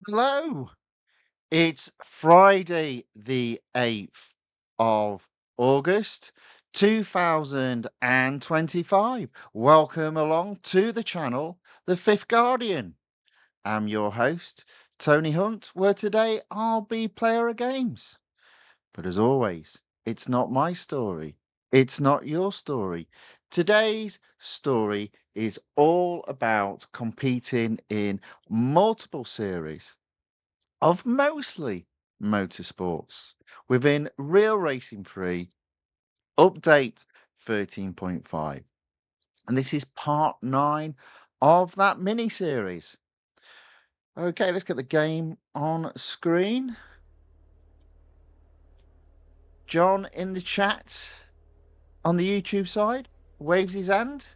Hello. It's Friday, the 8th of August, 2025. Welcome along to the channel, The Fifth Guardian. I'm your host, Tony Hunt, where today I'll be player of games. But as always, it's not my story. It's not your story. Today's story is all about competing in multiple series of mostly motorsports within Real Racing 3 update 13.5. And this is part 9 of that mini series. Okay, let's get the game on screen. John in the chat on the YouTube side waves his hand.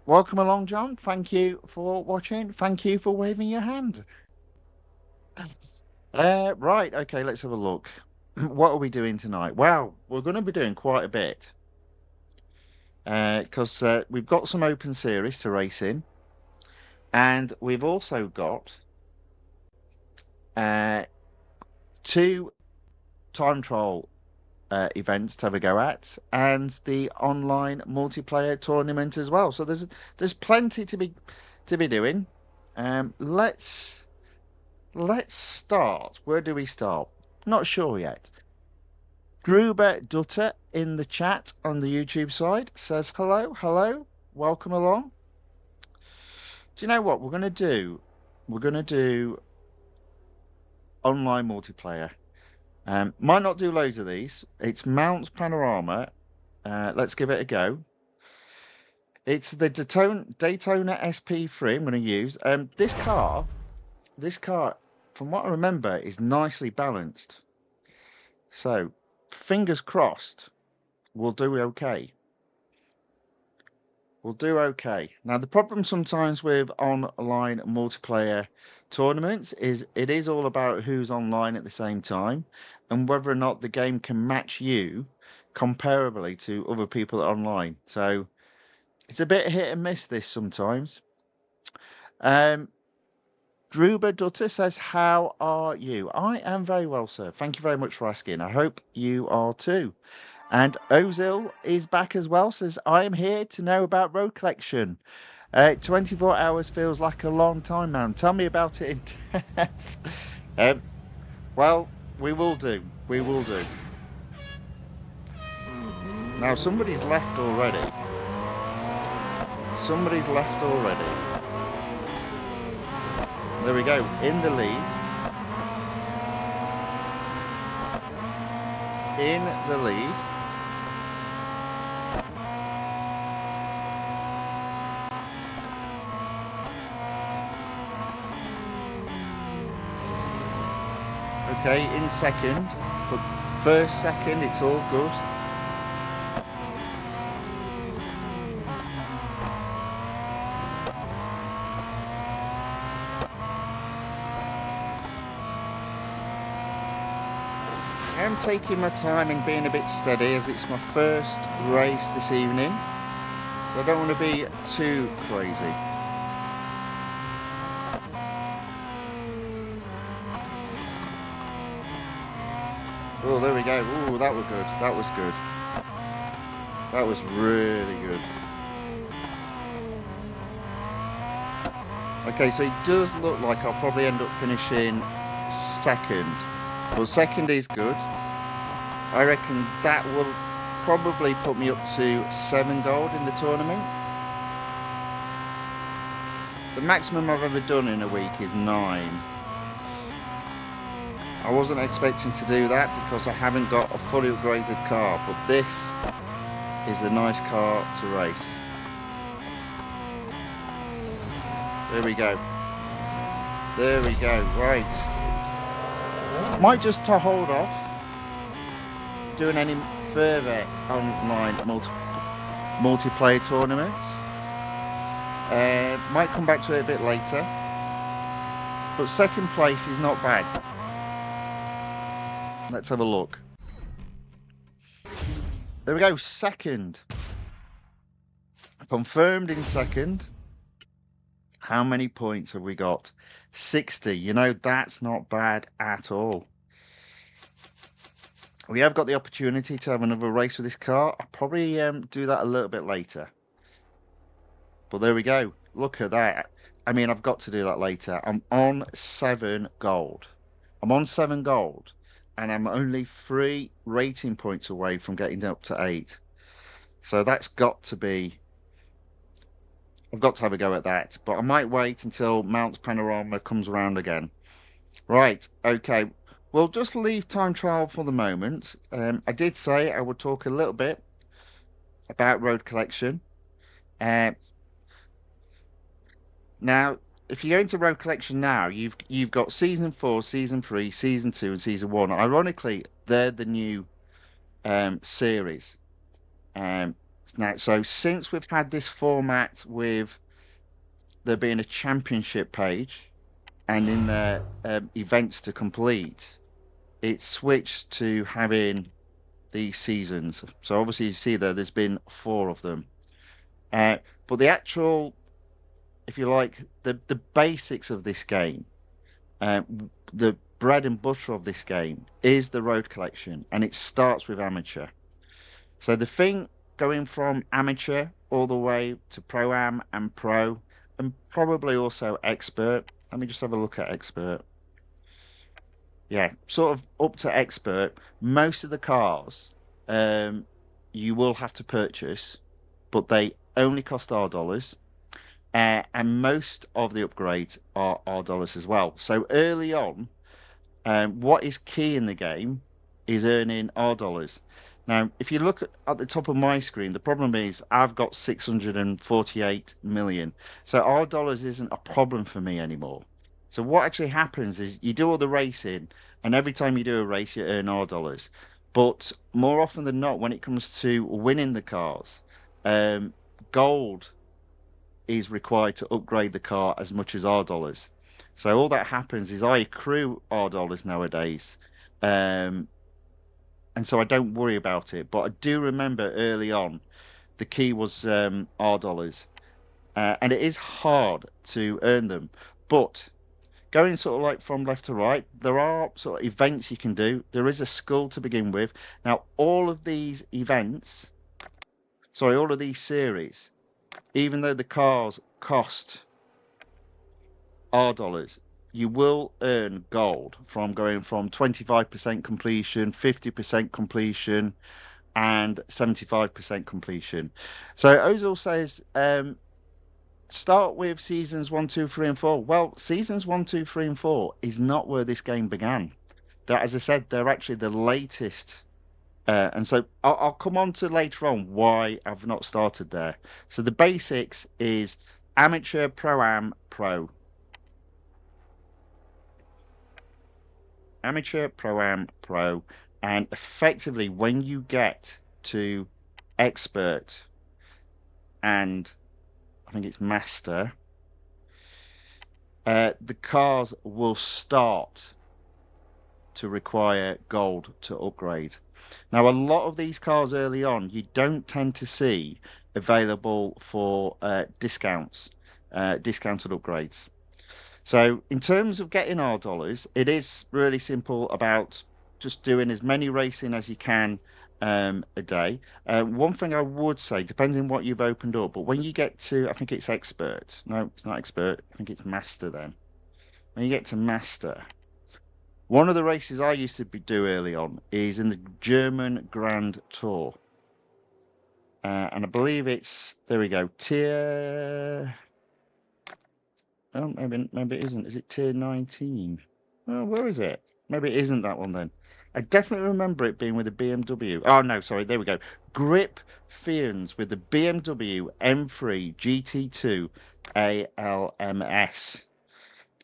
Welcome along, John. Thank you for watching. Thank you for waving your hand. Right, okay, let's have a look. What are we doing tonight? Well, we're going to be doing quite a bit because we've got some open series to race in, and we've also got two time trial events to have a go at, and the online multiplayer tournament as well. So there's plenty to be doing. Let's start. Where do we start? Not sure yet. Druber Dutter in the chat on the YouTube side says hello, welcome along. Do you know what we're going to do? We're going to do online multiplayer. Might not do loads of these. It's Mount Panorama. Let's give it a go. It's the Daytona SP3 I'm going to use. This car, from what I remember, is nicely balanced. So, fingers crossed, we'll do okay. We'll do okay. Now, the problem sometimes with online multiplayer tournaments is it is all about who's online at the same time and whether or not the game can match you comparably to other people online. So it's a bit hit and miss this sometimes. Druba Dutter says, how are you? I am very well, sir. Thank you very much for asking. I hope you are too. And Ozil is back as well, says, I am here to know about road collection. 24 hours feels like a long time, man. Tell me about it in depth. Well, we will do. We will do. Now, somebody's left already. Somebody's left already. There we go. In the lead. In the lead. Okay, in second, but first, second, it's all good. I'm taking my time and being a bit steady as it's my first race this evening, so I don't want to be too crazy. Oh, there we go. Oh, that was good. That was good. That was really good. Okay, so it does look like I'll probably end up finishing second. Well, second is good. I reckon that will probably put me up to 7 gold in the tournament. The maximum I've ever done in a week is 9. I wasn't expecting to do that because I haven't got a fully upgraded car, but this is a nice car to race. There we go. There we go. Right. Might just to hold off doing any further online multiplayer tournaments. Might come back to it a bit later. But second place is not bad. Let's have a look. There we go, second. Confirmed in second. How many points have we got? 60. You know, that's not bad at all. We have got the opportunity to have another race with this car. I'll probably do that a little bit later. But there we go. Look at that. I mean, I've got to do that later. I'm on 7 gold. I'm on 7 gold. And I'm only 3 rating points away from getting up to 8. So that's got to be... I've got to have a go at that. But I might wait until Mount Panorama comes around again. Right, okay. We'll just leave time trial for the moment. I did say I would talk a little bit about road collection. Now, if you go into road collection now, you've got season 4, season 3, season 2, and season 1. Ironically, they're the new series. Now, so since we've had this format with there being a championship page and in their events to complete, it's switched to having these seasons. So obviously you see there's been 4 of them. But the actual, if you like, the basics of this game, the bread and butter of this game is the road collection, and it starts with amateur. So the thing going from amateur all the way to pro-am and pro, and probably also expert. Let me just have a look at expert. Yeah, sort of up to expert. Most of the cars you will have to purchase, but they only cost $R. And most of the upgrades are $R as well. So early on, what is key in the game is earning $R. Now, if you look at the top of my screen, the problem is I've got 648 million. So $R isn't a problem for me anymore. So what actually happens is you do all the racing, and every time you do a race, you earn $R. But more often than not, when it comes to winning the cars, gold is required to upgrade the car as much as $R. So all that happens is I accrue $R nowadays. And so I don't worry about it. But I do remember early on, the key was $R. And it is hard to earn them. But going sort of like from left to right, there are sort of events you can do. There is a school to begin with. Now, all of these events, sorry, all of these series, even though the cars cost $R, you will earn gold from going from 25% completion, 50% completion, and 75% completion. So Ozil says, start with seasons 1, 2, 3, and 4. Well, seasons 1, 2, 3, and 4 is not where this game began. That, as I said, they're actually the latest. And so I'll come on to later on why I've not started there. So the basics is amateur, pro-am, pro. Amateur, pro-am, pro. And effectively, when you get to expert and I think it's master, the cars will start to require gold to upgrade. Now, a lot of these cars early on, you don't tend to see available for discounts, discounted upgrades. So in terms of getting $R, it is really simple about just doing as many racing as you can a day. One thing I would say, depending on what you've opened up, but when you get to, I think it's expert. No, it's not expert. I think it's master then. When you get to master, one of the races I used to do early on is in the German Grand Tour. And I believe it's, there we go, tier... Oh, maybe it isn't. Is it tier 19? Oh, where is it? Maybe it isn't that one then. I definitely remember it being with a BMW. Oh, no, sorry, there we go. Grip Fians with the BMW M3 GT2 ALMS.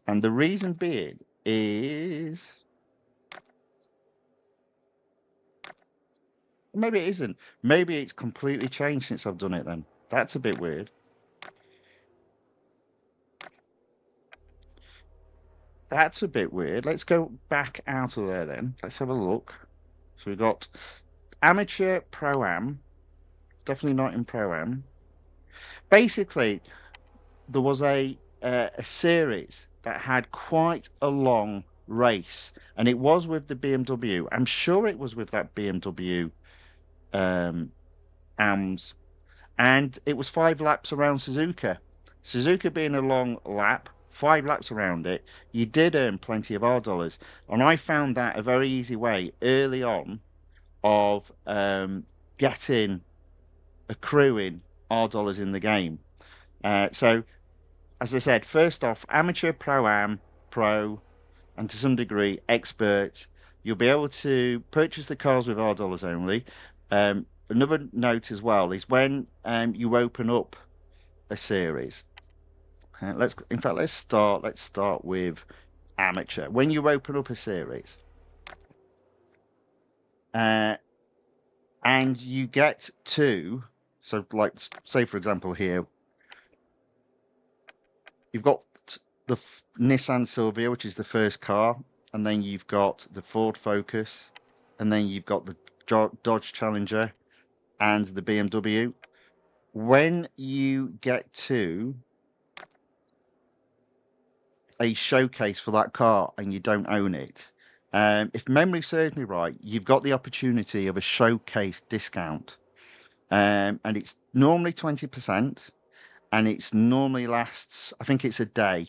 And the reason being is... Maybe it isn't. Maybe it's completely changed since I've done it then. That's a bit weird. That's a bit weird. Let's go back out of there then. Let's have a look. So we've got amateur, pro-am. Definitely not in pro-am. Basically, there was a a series that had quite a long race, and it was with the BMW. I'm sure it was with that BMW AMS, and it was 5 laps around Suzuka. Suzuka being a long lap, 5 laps around it, you did earn plenty of R-dollars. And I found that a very easy way early on of accruing R-dollars in the game. So, as I said, first off, amateur, pro-am, pro, and to some degree, expert, you'll be able to purchase the cars with R-dollars only. Another note as well is when you open up a series. Let's start with amateur. When you open up a series, and you get to, so like say for example here, you've got the Nissan Silvia, which is the first car, and then you've got the Ford Focus, and then you've got the Dodge Challenger and the BMW. When you get to a showcase for that car and you don't own it, if memory serves me right, you've got the opportunity of a showcase discount, and it's normally 20%, and it's normally lasts, I think it's a day.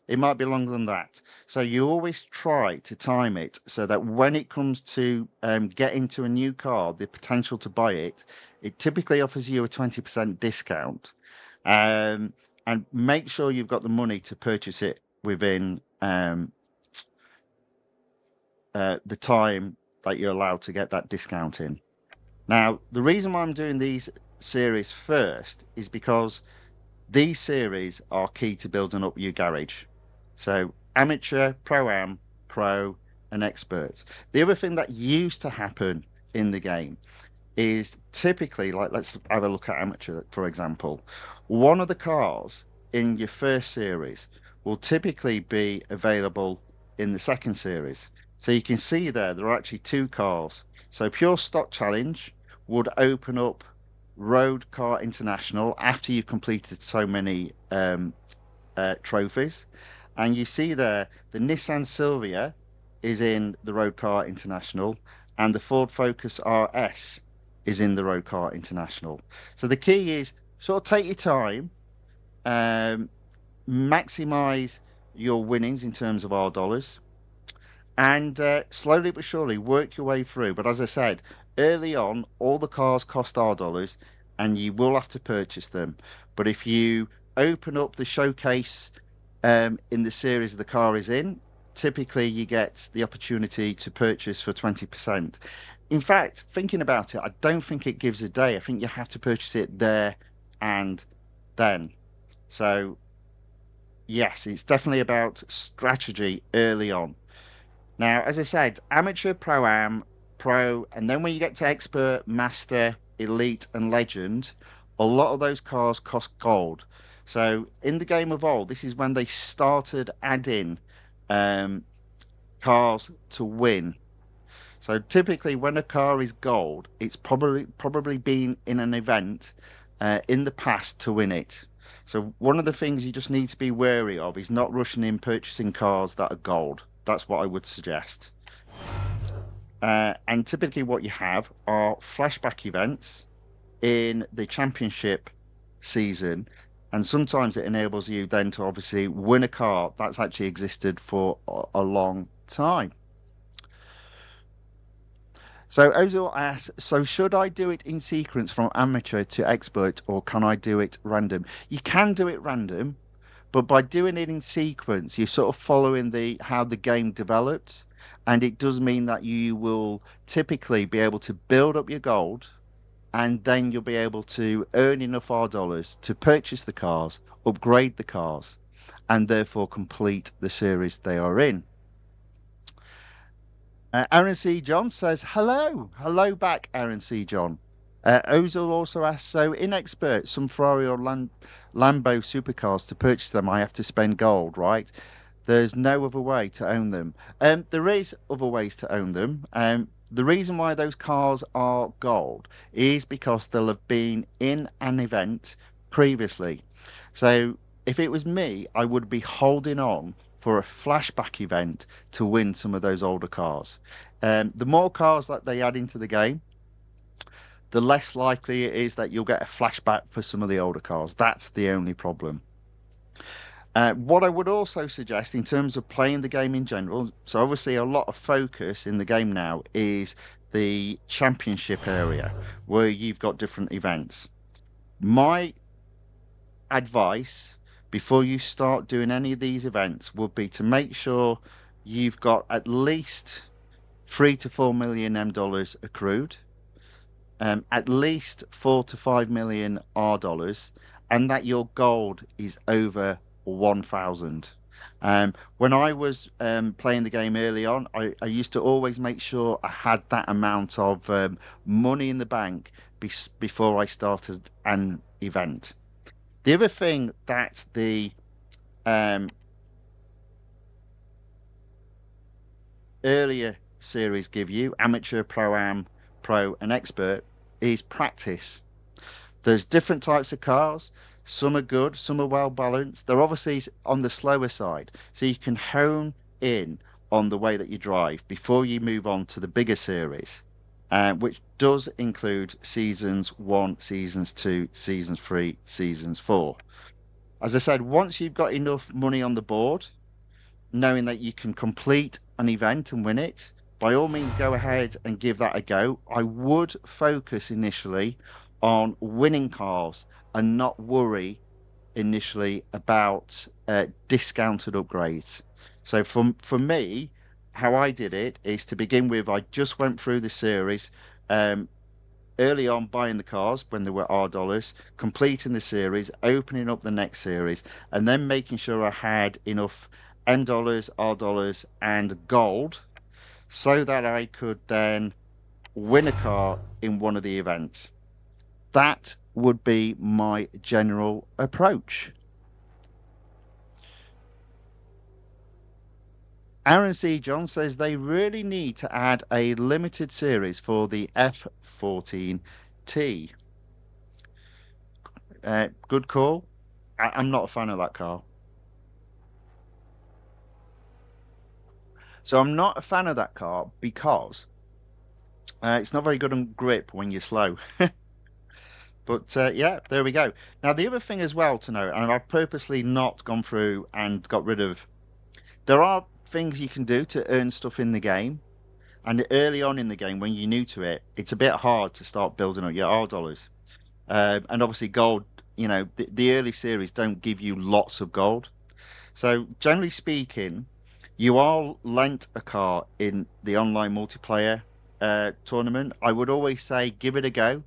It might be longer than that. So you always try to time it so that when it comes to get into a new car, the potential to buy it, it typically offers you a 20% discount. And make sure you've got the money to purchase it within the time that you're allowed to get that discount in. Now, the reason why I'm doing these series first is because these series are key to building up your garage. So amateur, pro-am, pro, and expert. The other thing that used to happen in the game is typically, like let's have a look at amateur, for example. One of the cars in your first series will typically be available in the second series. So you can see there are actually 2 cars. So Pure Stock Challenge would open up Road Car International after you've completed so many trophies. And you see there, the Nissan Silvia is in the Road Car International, and the Ford Focus RS is in the Road Car International. So the key is sort of take your time, maximize your winnings in terms of R-dollars, and slowly but surely work your way through. But as I said, early on, all the cars cost R-dollars, and you will have to purchase them. But if you open up the showcase in the series the car is in, typically you get the opportunity to purchase for 20%. In fact, thinking about it, I don't think it gives a day. I think you have to purchase it there and then. So yes, it's definitely about strategy early on. Now, as I said, amateur, pro-am, pro, and then when you get to expert, master, elite, and legend, a lot of those cars cost gold. So in the game of old, this is when they started adding cars to win. So typically, when a car is gold, it's probably been in an event in the past to win it. So one of the things you just need to be wary of is not rushing in purchasing cars that are gold. That's what I would suggest. And typically, what you have are flashback events in the championship season, and sometimes it enables you then to obviously win a car that's actually existed for a long time. So Ozil asks, so should I do it in sequence from amateur to expert, or can I do it random? You can do it random, but by doing it in sequence, you're sort of following how the game develops, and it does mean that you will typically be able to build up your gold, and then you'll be able to earn enough R-dollars to purchase the cars, upgrade the cars, and therefore complete the series they are in. Aaron C. John says, hello. Hello back, Aaron C. John. Ozil also asks, so in expert, some Ferrari or Lambo supercars, to purchase them, I have to spend gold, right? There's no other way to own them. There is other ways to own them. The reason why those cars are gold is because they'll have been in an event previously. So if it was me, I would be holding on for a flashback event to win some of those older cars. The more cars that they add into the game, the less likely it is that you'll get a flashback for some of the older cars. That's the only problem. What I would also suggest in terms of playing the game in general, so obviously a lot of focus in the game now is the championship area where you've got different events. My advice before you start doing any of these events would be to make sure you've got at least 3 to 4 million dollars accrued, at least 4 to 5 million dollars, and that your gold is over 1,000. When I was playing the game early on, I used to always make sure I had that amount of money in the bank before I started an event. The other thing that the um, earlier series give you, amateur, pro-am, pro, and expert, is practice. There's different types of cars. Some are good, some are well balanced. They're obviously on the slower side, so you can hone in on the way that you drive before you move on to the bigger series, which does include seasons 1, seasons 2, seasons 3, seasons 4. As I said, once you've got enough money on the board, knowing that you can complete an event and win it, by all means go ahead and give that a go. I would focus initially on winning cars and not worry initially about discounted upgrades. So for me, how I did it is to begin with, I just went through the series. Early on buying the cars when they were R dollars, completing the series, opening up the next series, and then making sure I had enough M dollars, R dollars, and gold so that I could then win a car in one of the events. That would be my general approach. Aaron C. John says they really need to add a limited series for the F14T. Good call. I'm not a fan of that car. So I'm not a fan of that car because it's not very good on grip when you're slow. But yeah, there we go. Now, the other thing as well to note, and I've purposely not gone through and got rid of, there are things you can do to earn stuff in the game. And early on in the game, when you're new to it, it's a bit hard to start building up your R dollars. And obviously, gold, the early series don't give you lots of gold. So, generally speaking, you are lent a car in the online multiplayer tournament. I would always say give it a go.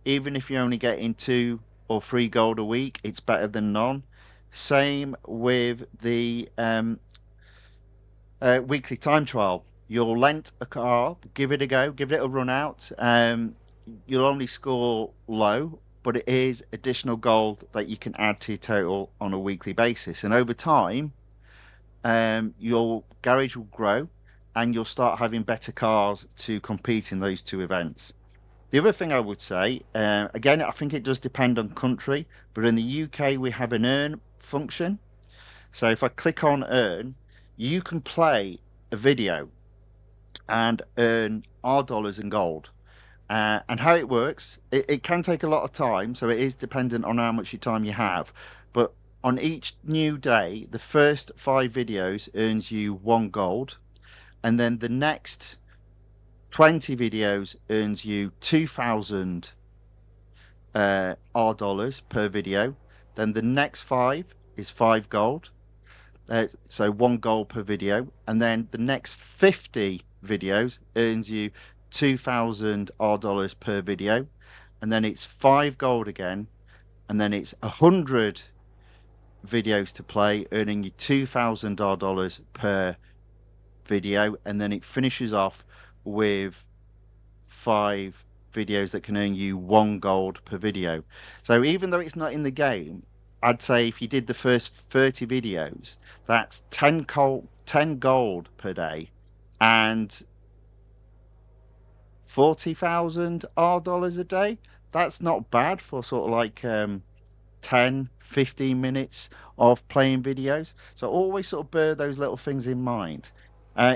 Even if you're only getting 2 or 3 gold a week, it's better than none. Same with the weekly time trial. You'll lent a car, give it a go, give it a run out. You'll only score low, but it is additional gold that you can add to your total on a weekly basis. And over time, your garage will grow and you'll start having better cars to compete in those 2 events. The other thing I would say, again, I think it does depend on country, but in the UK we have an earn function. So if I click on earn, you can play a video and earn R dollars and gold. And how it works, it can take a lot of time, so it is dependent on how much time you have. But on each new day, the first 5 videos earns you 1 gold, and then the next 20 videos earns you 2,000 R dollars per video. Then the next 5 is 5 gold, so 1 gold per video, and then the next 50 videos earns you 2,000 R dollars per video, and then it's 5 gold again, and then it's 100 videos to play, earning you 2,000 R dollars per video, and then it finishes off with 5 videos that can earn you 1 gold per video. So even though it's not in the game, I'd say if you did the first 30 videos, that's 10 gold per day and 40,000 R dollars a day. That's not bad for sort of like 10, 15 minutes of playing videos. So always sort of bear those little things in mind.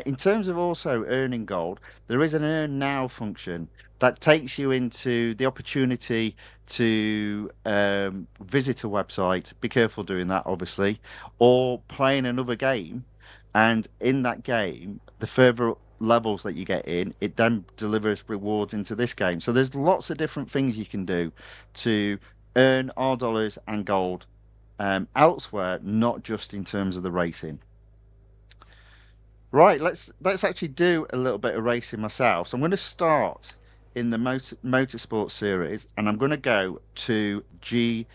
In terms of also earning gold, there is an earn now function that takes you into the opportunity to visit a website. Be careful doing that, obviously, or playing another game. And in that game, the further levels that you get in, it then delivers rewards into this game. So there's lots of different things you can do to earn R dollars and gold elsewhere, not just in terms of the racing. Right, let's actually do a little bit of racing myself. So I'm going to start in the Motorsports series, and I'm going to go to GT4.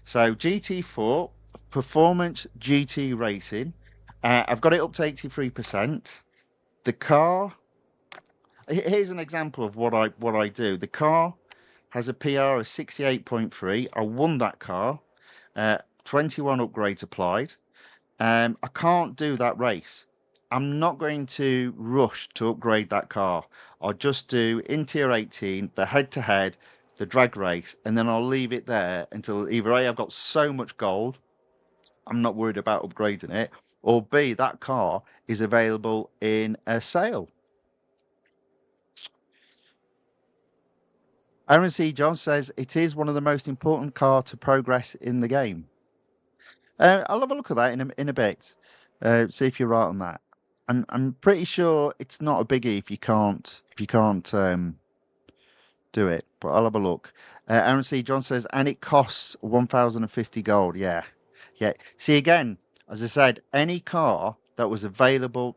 So GT4 Performance GT Racing. I've got it up to 83%. The car. Here's an example of what I do. The car has a PR of 68.3. I won that car. 21 upgrades applied. I can't do that race. I'm not going to rush to upgrade that car. I'll just do in tier 18, the head-to-head, the drag race, and then I'll leave it there until either A, I've got so much gold, I'm not worried about upgrading it, or B, that car is available in a sale. Aaron C. John says it is one of the most important car to progress in the game. I'll have a look at that in a bit. See if you're right on that. I'm pretty sure it's not a biggie if you can't do it, but I'll have a look. Aaron C. John says, and it costs 1,050 gold. Yeah. See again, as I said, any car that was available.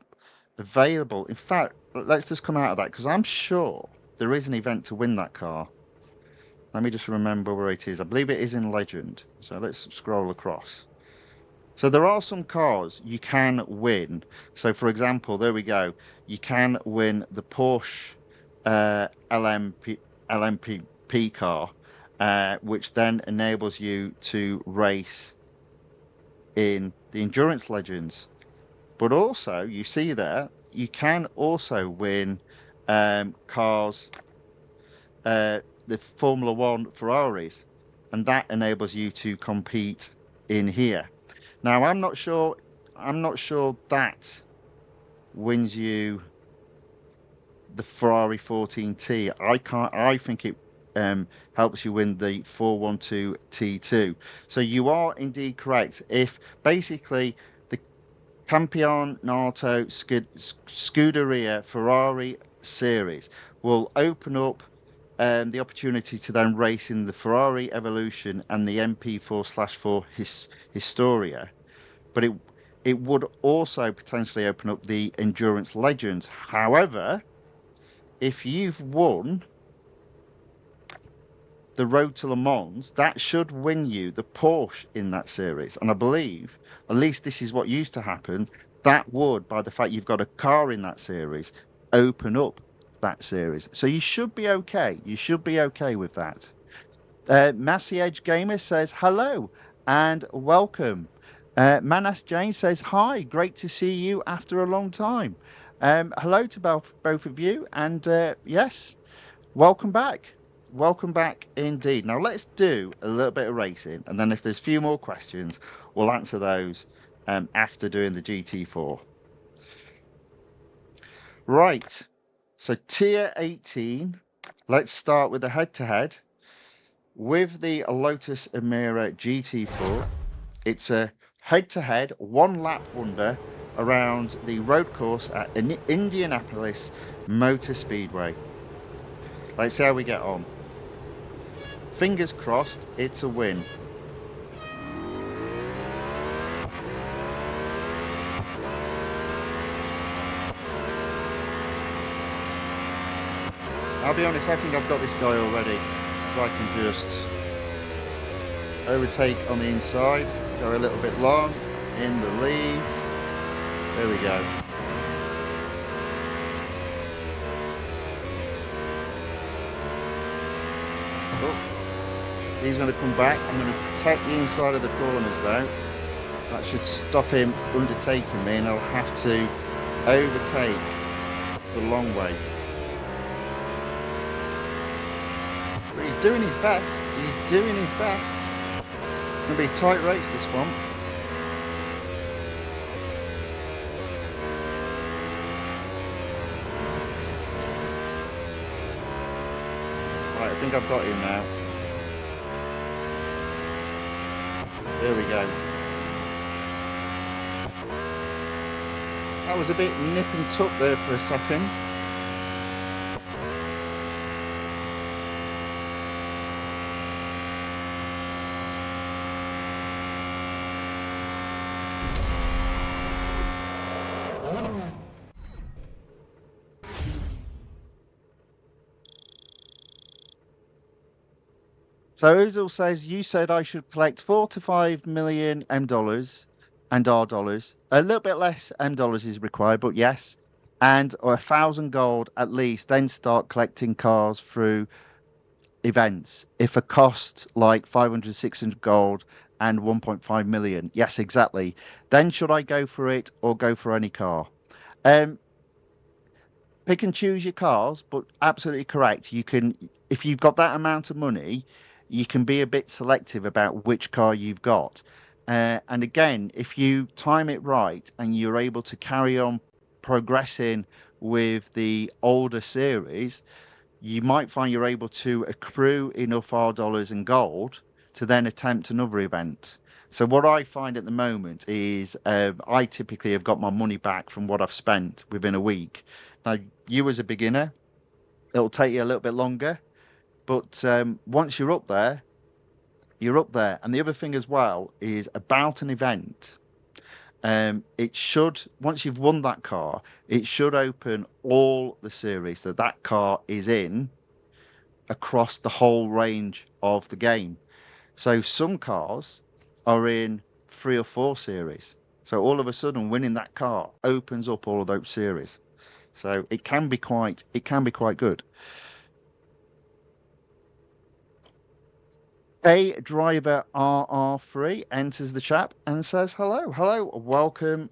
In fact, let's just come out of that because I'm sure there is an event to win that car. Let me just remember where it is. I believe it is in Legend. So let's scroll across. So there are some cars you can win. So for example, there we go. You can win the Porsche LMP car, which then enables you to race in the Endurance Legends. But also, you see there, you can also win cars, the Formula One Ferraris, and that enables you to compete in here. Now, I'm not sure that wins you the Ferrari 14T. I think it helps you win the 412 T2. So you are indeed correct. If basically the Campionato Scuderia Ferrari series will open up the opportunity to then race in the Ferrari Evolution and the MP4/4 Historia, but it would also potentially open up the Endurance Legends. However, if you've won the Road to Le Mans, that should win you the Porsche in that series. And I believe, at least this is what used to happen, that would, by the fact you've got a car in that series, open up that series. So you should be okay. You should be okay with that. Massey Edge Gamer says hello and welcome. Manas Jane says hi. Great to see you after a long time. Hello to both of you, and yes, welcome back. Welcome back indeed. Now let's do a little bit of racing, and then if there's a few more questions, we'll answer those after doing the GT4. Right. So tier 18, let's start with the head-to-head. With the Lotus Emira GT4, it's a head-to-head, one-lap wonder around the road course at Indianapolis Motor Speedway. Let's see how we get on. Fingers crossed, it's a win. I'll be honest, I think I've got this guy already, so I can just overtake on the inside, go a little bit long, in the lead. There we go. Oh, he's going to come back. I'm going to protect the inside of the corners though. That should stop him undertaking me, and I'll have to overtake the long way. He's doing his best. He's doing his best. It's going to be a tight race, this one. Right, I think I've got him now. There we go. That was a bit nip and tuck there for a second. So Ozil says, you said I should collect 4 to 5 million M dollars and R dollars. A little bit less M dollars is required, but yes. And 1,000 gold at least, then start collecting cars through events. If a cost like 500, 600 gold and 1.5 million. Yes, exactly. Then should I go for it or go for any car? Um, Pick and choose your cars, but absolutely correct. You can, if you've got that amount of money, you can be a bit selective about which car you've got. And again, if you time it right and you're able to carry on progressing with the older series, you might find you're able to accrue enough R dollars and gold to then attempt another event. So what I find at the moment is I typically have got my money back from what I've spent within a week. Now, you as a beginner, it'll take you a little bit longer, but once you're up there, you're up there. And the other thing as well is about an event. It should, once you've won that car, it should open all the series that that car is in across the whole range of the game. So some cars are in 3 or 4 series. So all of a sudden, winning that car opens up all of those series. So it can be quite good. A driver RR3 enters the chat and says hello, hello, welcome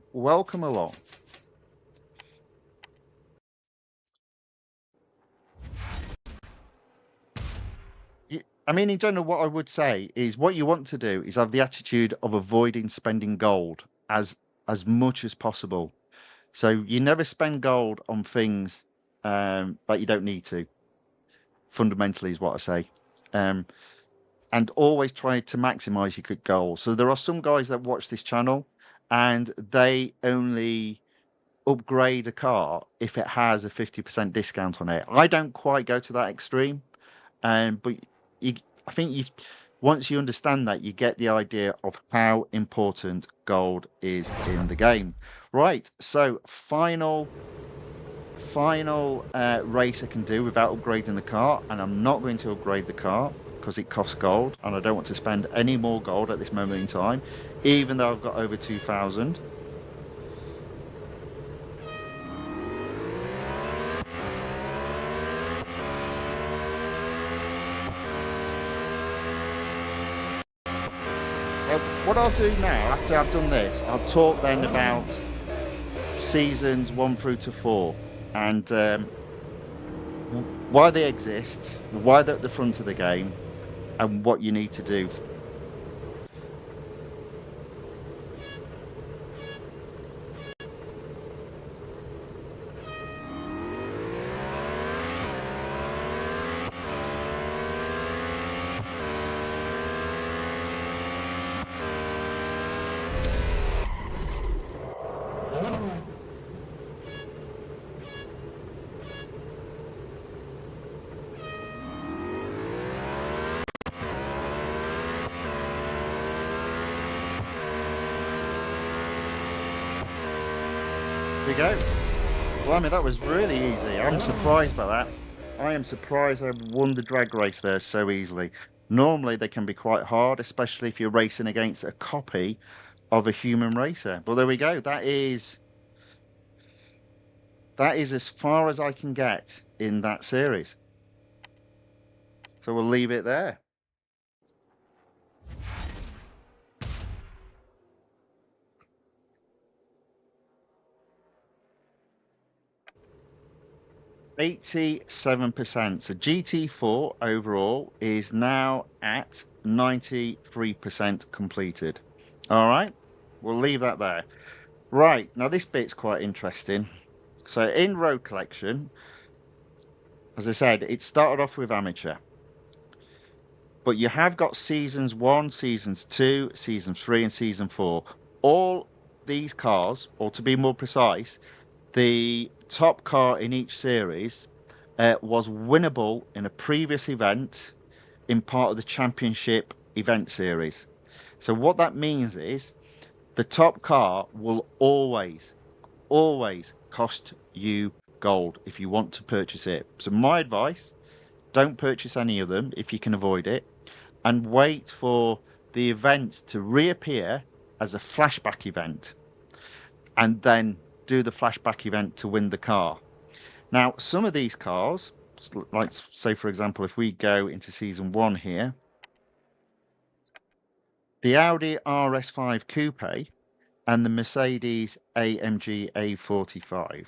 along. I mean, in general, what I would say is what you want to do is have the attitude of avoiding spending gold as much as possible. So you never spend gold on things that you don't need to. Fundamentally, is what I say, and always try to maximize your good goals. So there are some guys that watch this channel, and they only upgrade a car if it has a 50% discount on it. I don't quite go to that extreme, but I think once you understand that, you get the idea of how important gold is in the game. Right, so final race I can do without upgrading the car, and I'm not going to upgrade the car because it costs gold, and I don't want to spend any more gold at this moment in time, even though I've got over 2,000. What I'll do now, after I've done this, I'll talk then about seasons 1 through to 4 and why they exist, why they're at the front of the game, and what you need to do. We go. Blimey, that was really easy. I'm surprised by that. I am surprised I won the drag race there so easily. Normally they can be quite hard, especially if you're racing against a copy of a human racer. But there we go. That is as far as I can get in that series. So we'll leave it there. 87%. So GT4 overall is now at 93% completed. All right, we'll leave that there. Right, now this bit's quite interesting. So in Road Collection, as I said, it started off with amateur, but you have got seasons 1, seasons 2, season 3, and season 4. All these cars, or to be more precise, the top car in each series was winnable in a previous event in part of the championship event series. So what that means is the top car will always cost you gold if you want to purchase it. So my advice, don't purchase any of them if you can avoid it, and wait for the events to reappear as a flashback event, and then do the flashback event to win the car. Now, some of these cars, like say for example, if we go into season 1 here, the Audi RS5 Coupe and the Mercedes-AMG A45.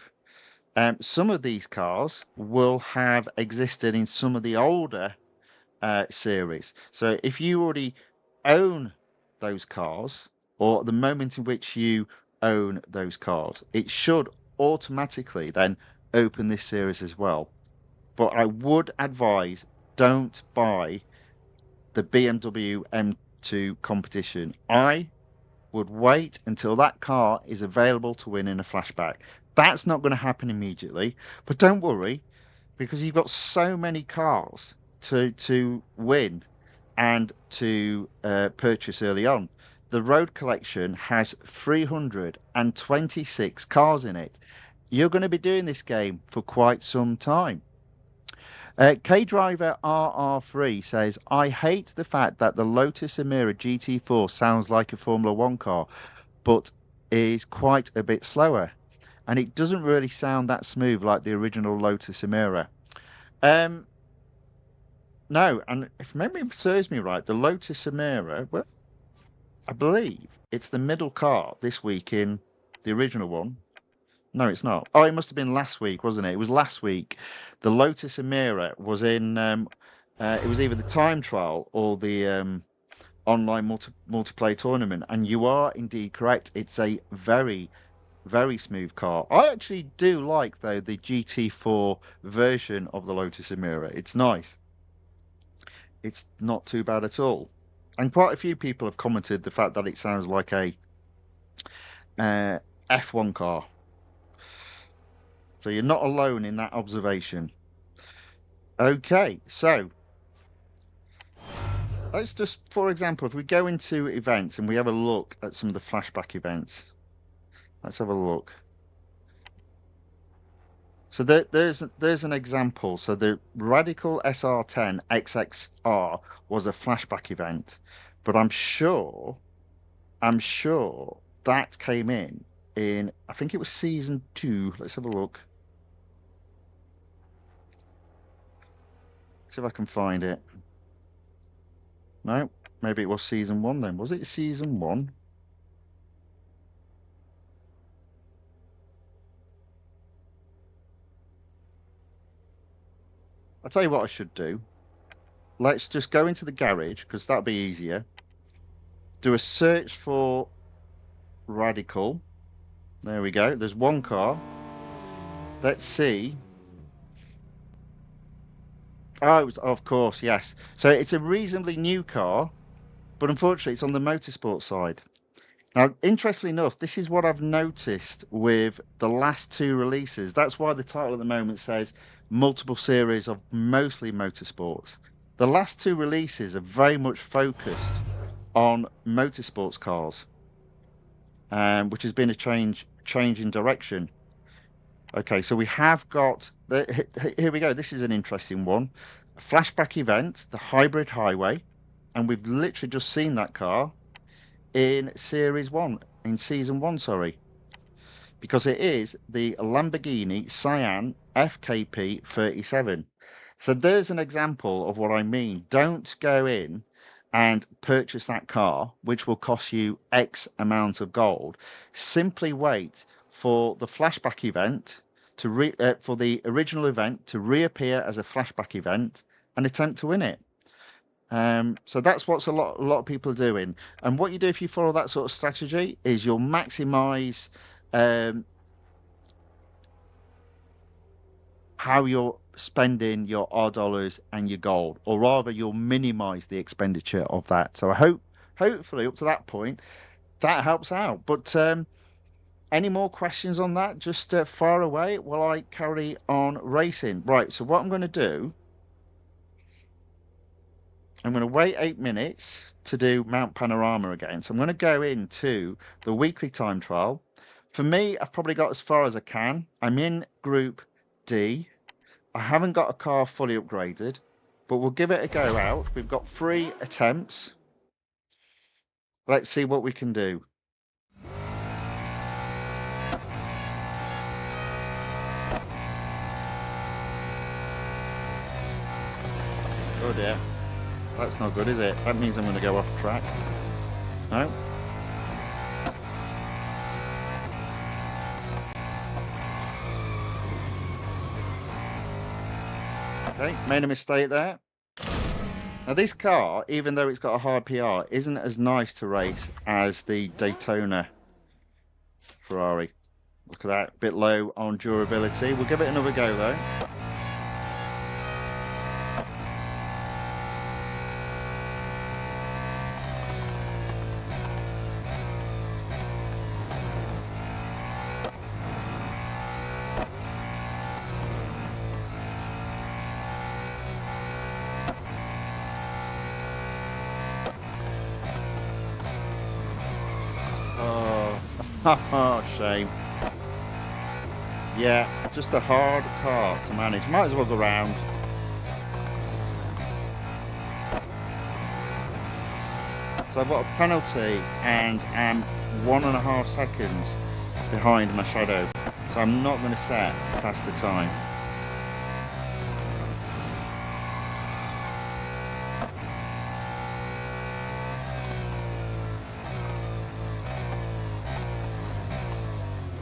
Some of these cars will have existed in some of the older series. So if you already own those cars, or at the moment in which you own those cars, it should automatically then open this series as well. But I would advise, don't buy the BMW M2 competition. I would wait until that car is available to win in a flashback. That's not going to happen immediately, but don't worry, because you've got so many cars to win and to purchase early on. The road collection has 326 cars in it. You're going to be doing this game for quite some time. K-Driver RR3 says, I hate the fact that the Lotus Emira GT4 sounds like a Formula One car, but is quite a bit slower. And it doesn't really sound that smooth like the original Lotus Emira. No, and if memory serves me right, the Lotus Emira, well, I believe it's the middle car this week in the original one. No, it's not. Oh, it must have been last week, wasn't it? It was last week. The Lotus Emira was in. It was either the time trial or the online multiplayer tournament. And you are indeed correct. It's a very smooth car. I actually do like though the GT4 version of the Lotus Emira. It's nice. It's not too bad at all. And quite a few people have commented the fact that it sounds like a F1 car. So you're not alone in that observation. Okay, so let's just, for example, if we go into events and we have a look at some of the flashback events. Let's have a look. So there's an example. So the Radical SR10 XXR was a flashback event, but I'm sure that came in I think it was season 2. Let's have a look. See if I can find it. No, maybe it was season 1 then. Was it season 1? I'll tell you what I should do. Let's just go into the garage, because that'll be easier. Do a search for Radical. There we go. There's one car. Let's see. Oh, it was, of course, yes. So it's a reasonably new car, but unfortunately it's on the motorsport side. Now, interestingly enough, this is what I've noticed with the last 2 releases. That's why the title at the moment says multiple series of mostly motorsports. The last 2 releases are very much focused on motorsports cars, which has been a change in direction. Okay, so we have got here we go. This is an interesting one. A flashback event, the Hybrid Highway, and we've literally just seen that car in season 1, sorry, because it is the Lamborghini Cyan FKP 37. So there's an example of what I mean. Don't go in and purchase that car, which will cost you X amount of gold. Simply wait for the flashback event for the original event to reappear as a flashback event and attempt to win it. So that's what's a lot of people are doing. And what you do if you follow that sort of strategy is you'll maximize how you're spending your R$ and your gold, or rather you'll minimize the expenditure of that. So hopefully up to that point that helps out. But any more questions on that, just fire away while I carry on racing. Right, so what I'm going to do, I'm going to wait 8 minutes to do Mount Panorama again. So I'm going to go into the weekly time trial. For me, I've probably got as far as I can. I'm in Group D. I haven't got a car fully upgraded, but we'll give it a go out. We've got 3 attempts. Let's see what we can do. Oh dear. That's not good, is it? That means I'm going to go off track. No? Okay, made a mistake there. Now this car, even though it's got a high PR, isn't as nice to race as the Daytona Ferrari. Look at that, bit low on durability. We'll give it another go though. Oh, shame. Yeah, just a hard car to manage. Might as well go round. So I've got a penalty and am 1.5 seconds behind my shadow. So I'm not going to set a faster time.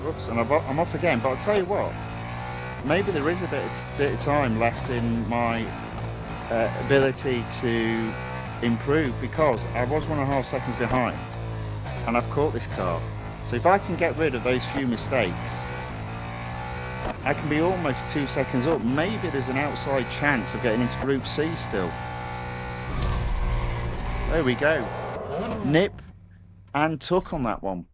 Oops, and I'm off again. But I'll tell you what, maybe there is a bit of time left in my ability to improve, because I was 1.5 seconds behind and I've caught this car. So if I can get rid of those few mistakes, I can be almost 2 seconds up. Maybe there's an outside chance of getting into Group C still. There we go. Nip and tuck on that one.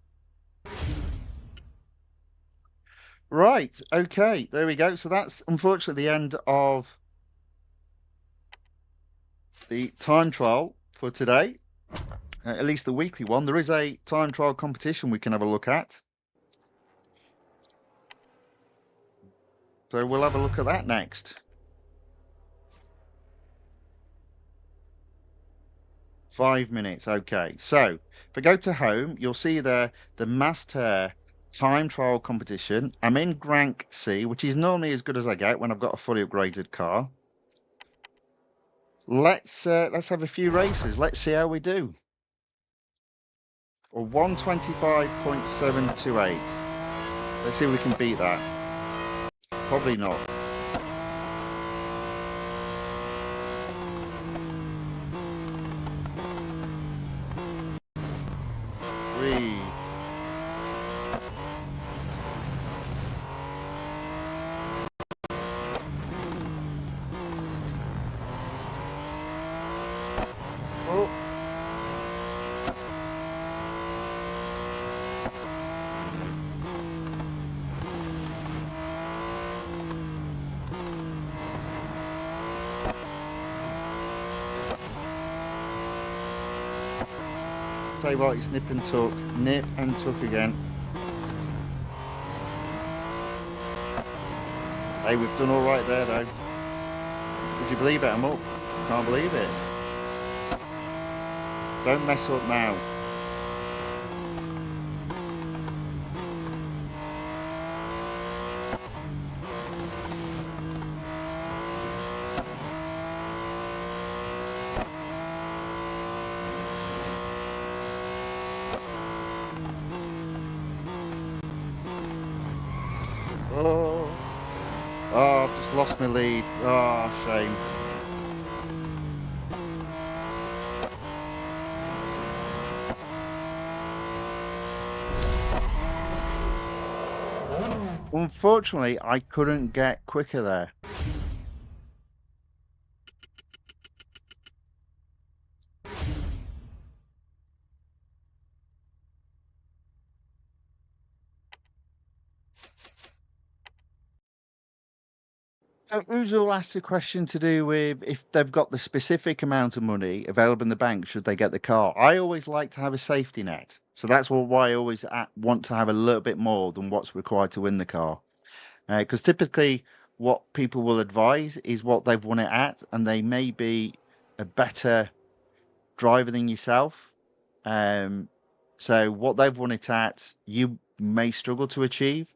Right, okay, there we go. So that's unfortunately the end of the time trial for today, at least the weekly one. There is a time trial competition we can have a look at. So we'll have a look at that next. 5 minutes, okay. So if I go to home, you'll see there the Master time trial competition. I'm in Rank C, which is normally as good as I get when I've got a fully upgraded car. Let's have a few races. Let's see how we do. Or 125.728. Let's see if we can beat that. Probably not. Whee. Oh. Tell you what, it's nip and tuck again. Hey, we've done all right there though. Would you believe it? I'm up. Can't believe it. Don't mess up now. Oh. lost my lead. Oh, shame. Unfortunately, I couldn't get quicker there. So Uzul asked a question to do with if they've got the specific amount of money available in the bank, should they get the car? I always like to have a safety net. So that's why I always want to have a little bit more than what's required to win the car. Because typically what people will advise is what they've won it at, and they may be a better driver than yourself. So what they've won it at, you may struggle to achieve.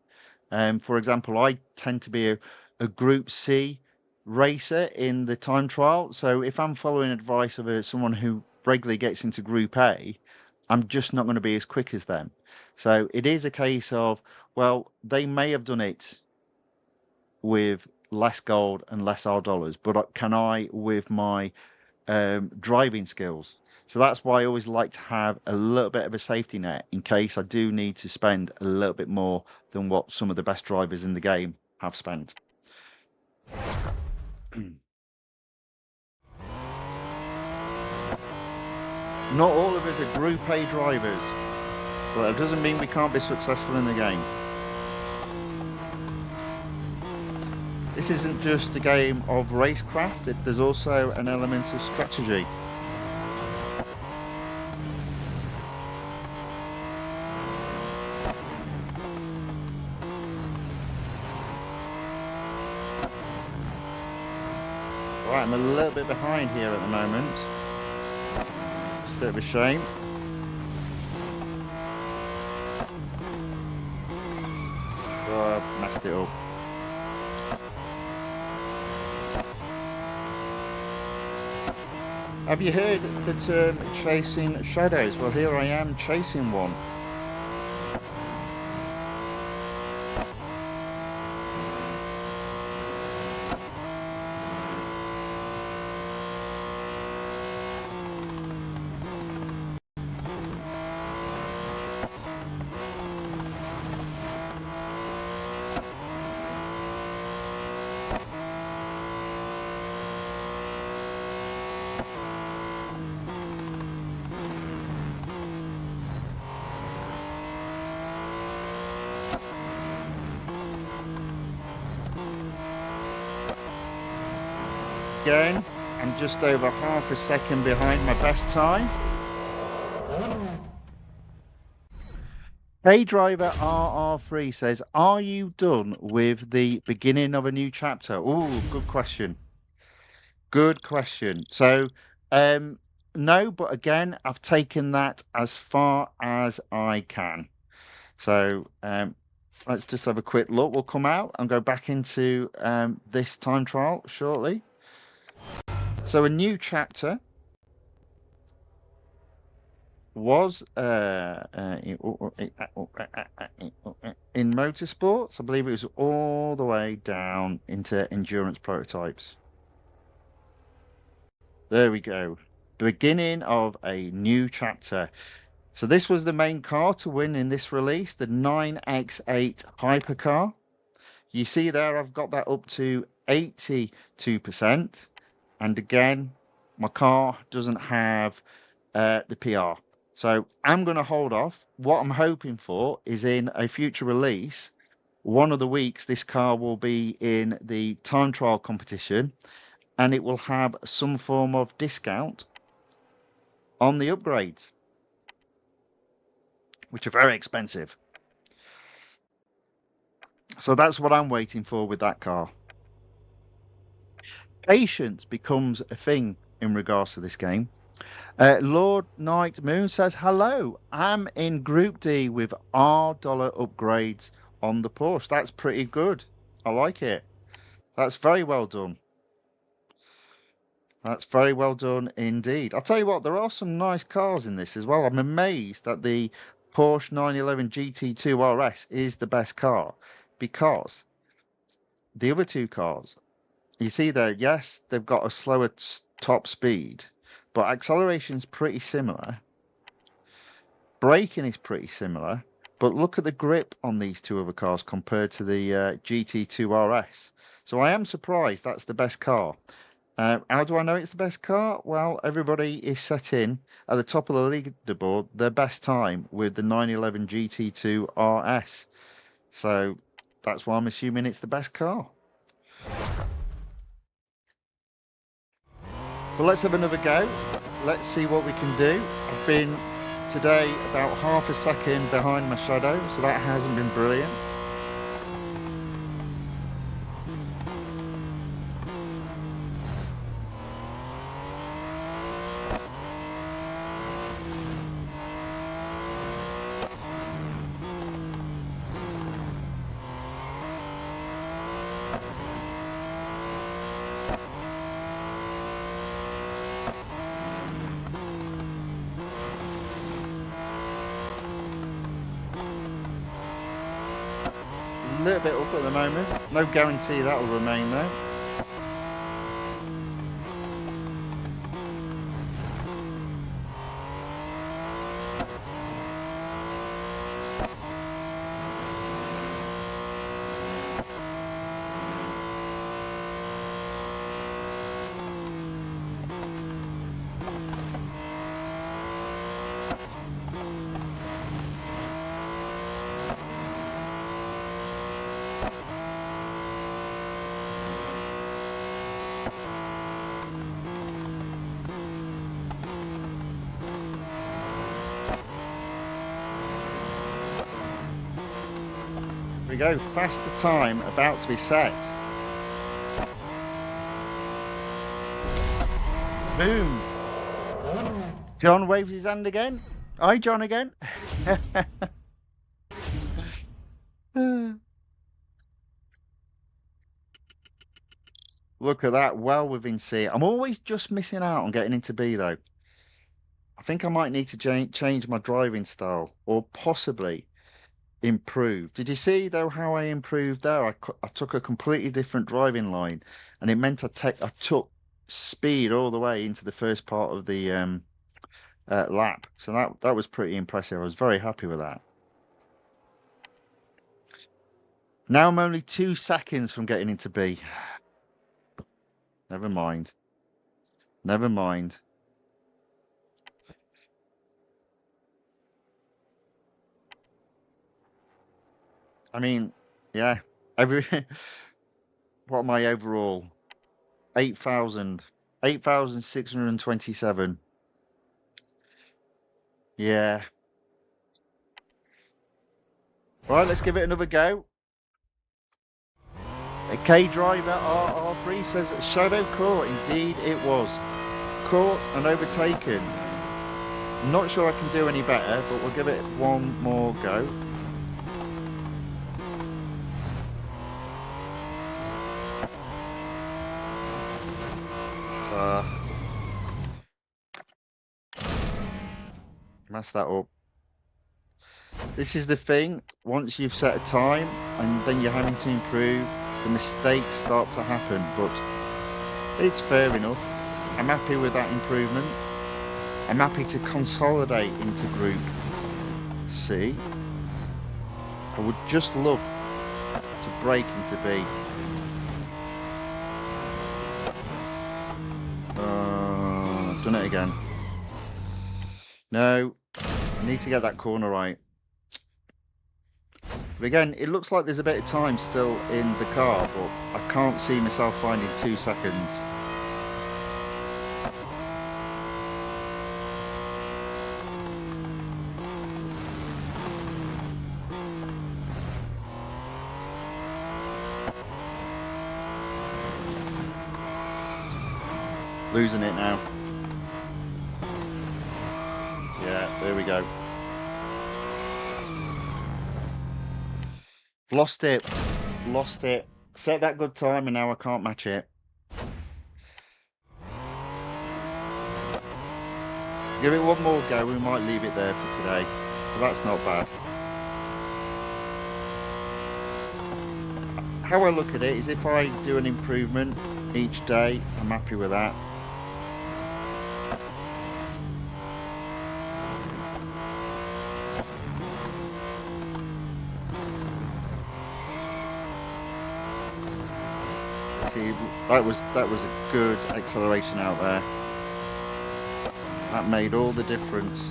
For example, I tend to be a Group C racer in the time trial. So if I'm following advice of someone who regularly gets into Group A, I'm just not going to be as quick as them. So it is a case of, well, they may have done it with less gold and less R dollars, but can I with my driving skills? So that's why I always like to have a little bit of a safety net in case I do need to spend a little bit more than what some of the best drivers in the game have spent. Not all of us are Group A drivers, but it doesn't mean we can't be successful in the game. This isn't just a game of racecraft, there's also an element of strategy. Right, I'm a little bit behind here at the moment. It's a bit of a shame. Oh, I've messed it up. Have you heard the term chasing shadows? Well, here I am chasing one. Again, I'm just over half a second behind my best time. Hey Driver RR3 says, are you done with the beginning of a new chapter? Oh, good question. Good question. So, no, but again, I've taken that as far as I can. So, let's just have a quick look. We'll come out and go back into this time trial shortly. So, a new chapter was in Motorsports. I believe it was all the way down into endurance prototypes. There we go. The beginning of a new chapter. So this was the main car to win in this release, the 9X8 hypercar. You see there, I've got that up to 82%. And again, my car doesn't have the PR. So I'm going to hold off. What I'm hoping for is in a future release, one of the weeks, this car will be in the time trial competition and it will have some form of discount on the upgrades, which are very expensive. So that's what I'm waiting for with that car. Patience becomes a thing in regards to this game. Lord Night Moon says, hello, I'm in Group D with R dollar upgrades on the Porsche. That's pretty good. I like it. That's very well done. That's very well done indeed. I'll tell you what, there are some nice cars in this as well. I'm amazed that the Porsche 911 GT2 RS is the best car because the other two cars You see there, yes, they've got a slower top speed, but acceleration's pretty similar. Braking is pretty similar, but look at the grip on these two other cars compared to the GT2 RS. So I am surprised that's the best car. How do I know it's the best car? Well, everybody is set in at the top of the leaderboard their best time with the 911 GT2 RS. So that's why I'm assuming it's the best car. But let's have another go. Let's see what we can do. I've been today about half a second behind my shadow, so that hasn't been brilliant. A little bit up at the moment. No guarantee that will remain though. We go, faster time about to be set. Boom. John waves his hand again. Hi, John again. Look at that, well within C. I'm always just missing out on getting into B though. I think I might need to change my driving style or possibly improve. Did you see though how I improved there? I took a completely different driving line, and it meant I took speed all the way into the first part of the lap. So that was pretty impressive. I was very happy with that. Now I'm only 2 seconds from getting into B. Never mind. Never mind. I mean, yeah. What am I overall? 8,000. 8,627. Yeah. Right, let's give it another go. A K driver RR3 says shadow caught. Indeed, it was caught and overtaken. I'm not sure I can do any better, but we'll give it one more go. Mess that up. This is the thing. Once you've set a time and then you're having to improve, the mistakes start to happen. But it's fair enough. I'm happy with that improvement. I'm happy to consolidate into Group C. I would just love to break into B. I've done it again. No, I need to get that corner right. But again, it looks like there's a bit of time still in the car, but I can't see myself finding 2 seconds. Losing it now. Yeah, there we go. Lost it. Lost it. Set that good time and now I can't match it. Give it one more go. We might leave it there for today. But that's not bad. How I look at it is if I do an improvement, each day. I'm happy with that. See, that was a good acceleration out there. That made all the difference.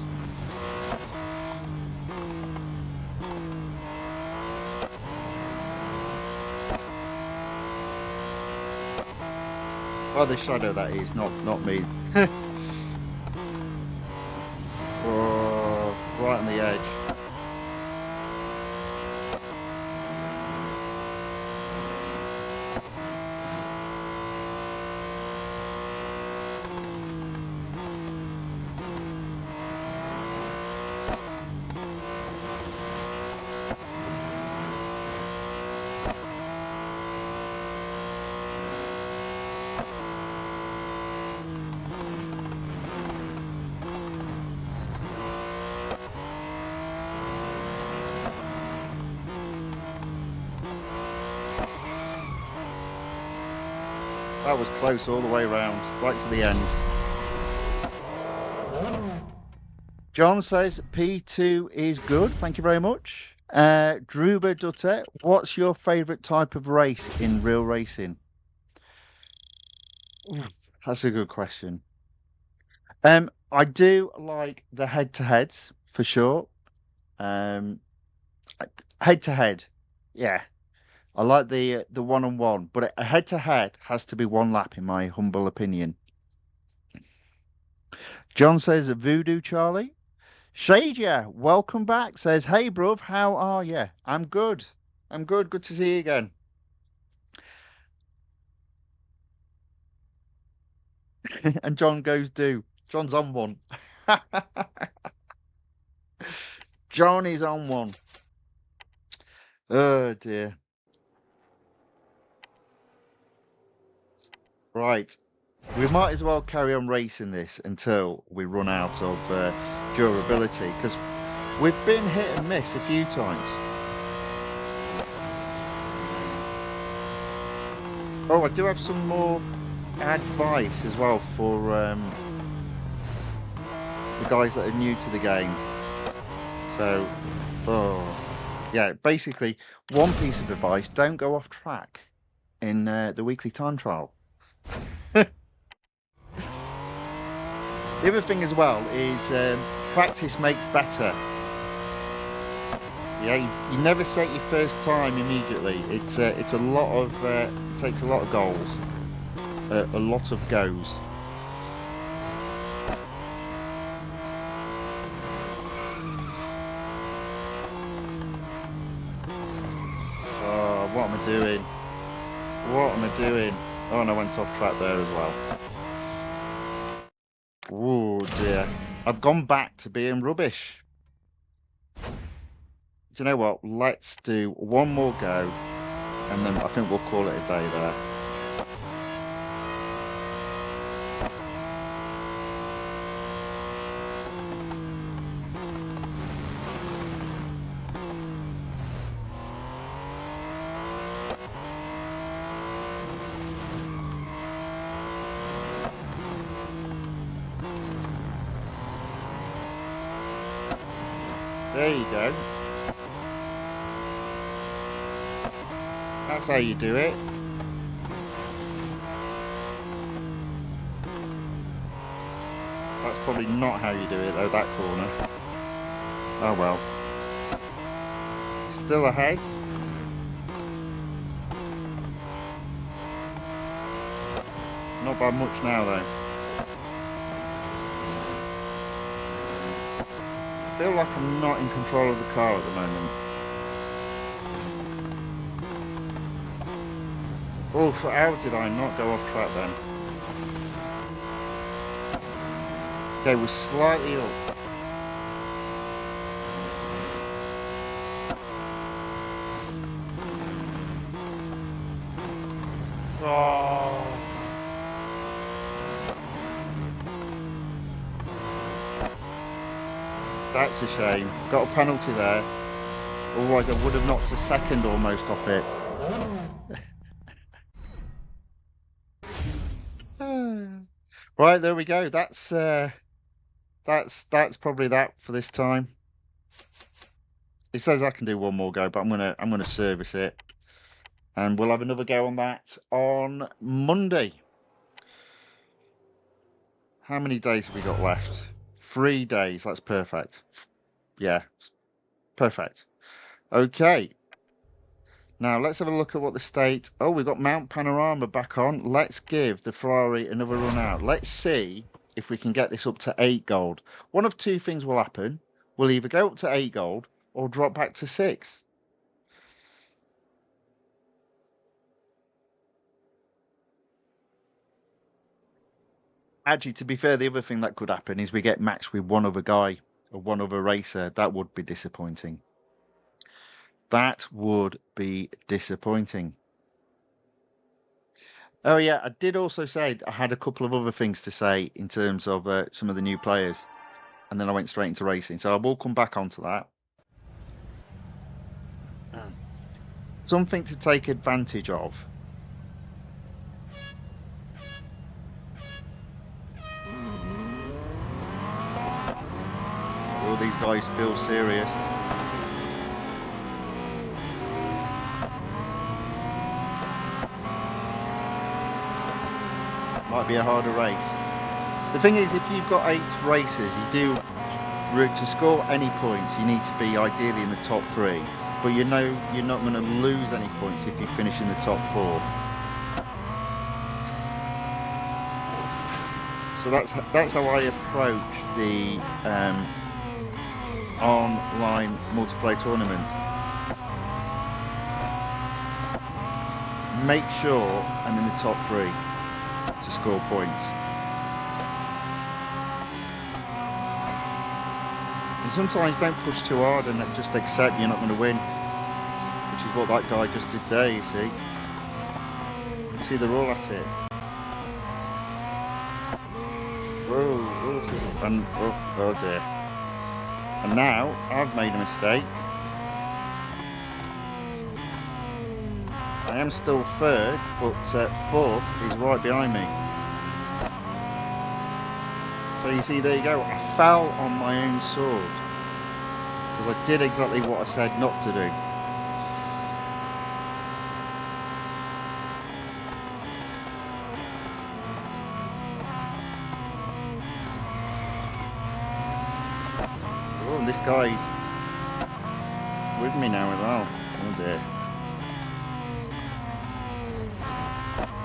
Oh, the shadow, that is, not me. Oh, right on the edge. That was close all the way around, right to the end. John says P2 is good. Thank you very much. Druba Dutte, what's your favourite type of race in real racing? That's a good question. I do like the head-to-heads for sure. Head-to-head, yeah. I like the one-on-one, but a head-to-head has to be one lap, in my humble opinion. John says Voodoo Charlie. Shadia, welcome back. Says, hey, bruv, how are you? I'm good. I'm good. Good to see you again. And John goes, do. John's on one. John is on one. Oh, dear. Right. We might as well carry on racing this until we run out of durability, because we've been hit and miss a few times. Oh, I do have some more advice as well for the guys that are new to the game. So, yeah, basically, one piece of advice: don't go off track in the weekly time trial. The other thing as well is practice makes better. Yeah, you never set your first time immediately. It's a lot of it takes a lot of goals, a lot of goes. Oh, what am I doing? What am I doing? Oh, and I went off track there as well. Oh dear, I've gone back to being rubbish. Do you know what? Let's do one more go, and then I think we'll call it a day there. There you go. That's how you do it. That's probably not how you do it though, that corner. Oh well. Still ahead. Not by much now though. I feel like I'm not in control of the car at the moment. Oh, so how did I not go off track then? Okay, we're slightly up. Oh. That's a shame. Got a penalty there. Otherwise I would have knocked a second almost off it. Right, there we go. That's probably that for this time. It says I can do one more go, but I'm gonna service it, and we'll have another go on that on Monday. How many days have we got left? 3 days. That's perfect. Yeah, perfect. Okay. Now let's have a look at what the state. Oh, we've got Mount Panorama back on. Let's give the Ferrari another run out. Let's see if we can get this up to 8 gold. One of two things will happen. We'll either go up to 8 gold or drop back to 6. Actually, to be fair, the other thing that could happen is we get matched with one other guy or one other racer. That would be disappointing. That would be disappointing. Oh yeah, I did also say I had a couple of other things to say in terms of some of the new players, and then I went straight into racing. So I will come back onto that. Something to take advantage of. All these guys feel serious. Might be a harder race. The thing is, if you've got 8 races, to score any points, you need to be ideally in the top 3. But you know you're not going to lose any points if you finish in the top 4. So that's how I approach the online multiplayer tournament. Make sure I'm in the top 3 to score points. And sometimes don't push too hard and just accept you're not going to win, which is what that guy just did there, you see. You see, they're all at it. Whoa, whoa. And, oh dear. And now, I've made a mistake. I am still 3rd, but 4th is right behind me. So you see, there you go. I fell on my own sword. Because I did exactly what I said not to do. Oh, and this guy's with me now as well. Oh dear.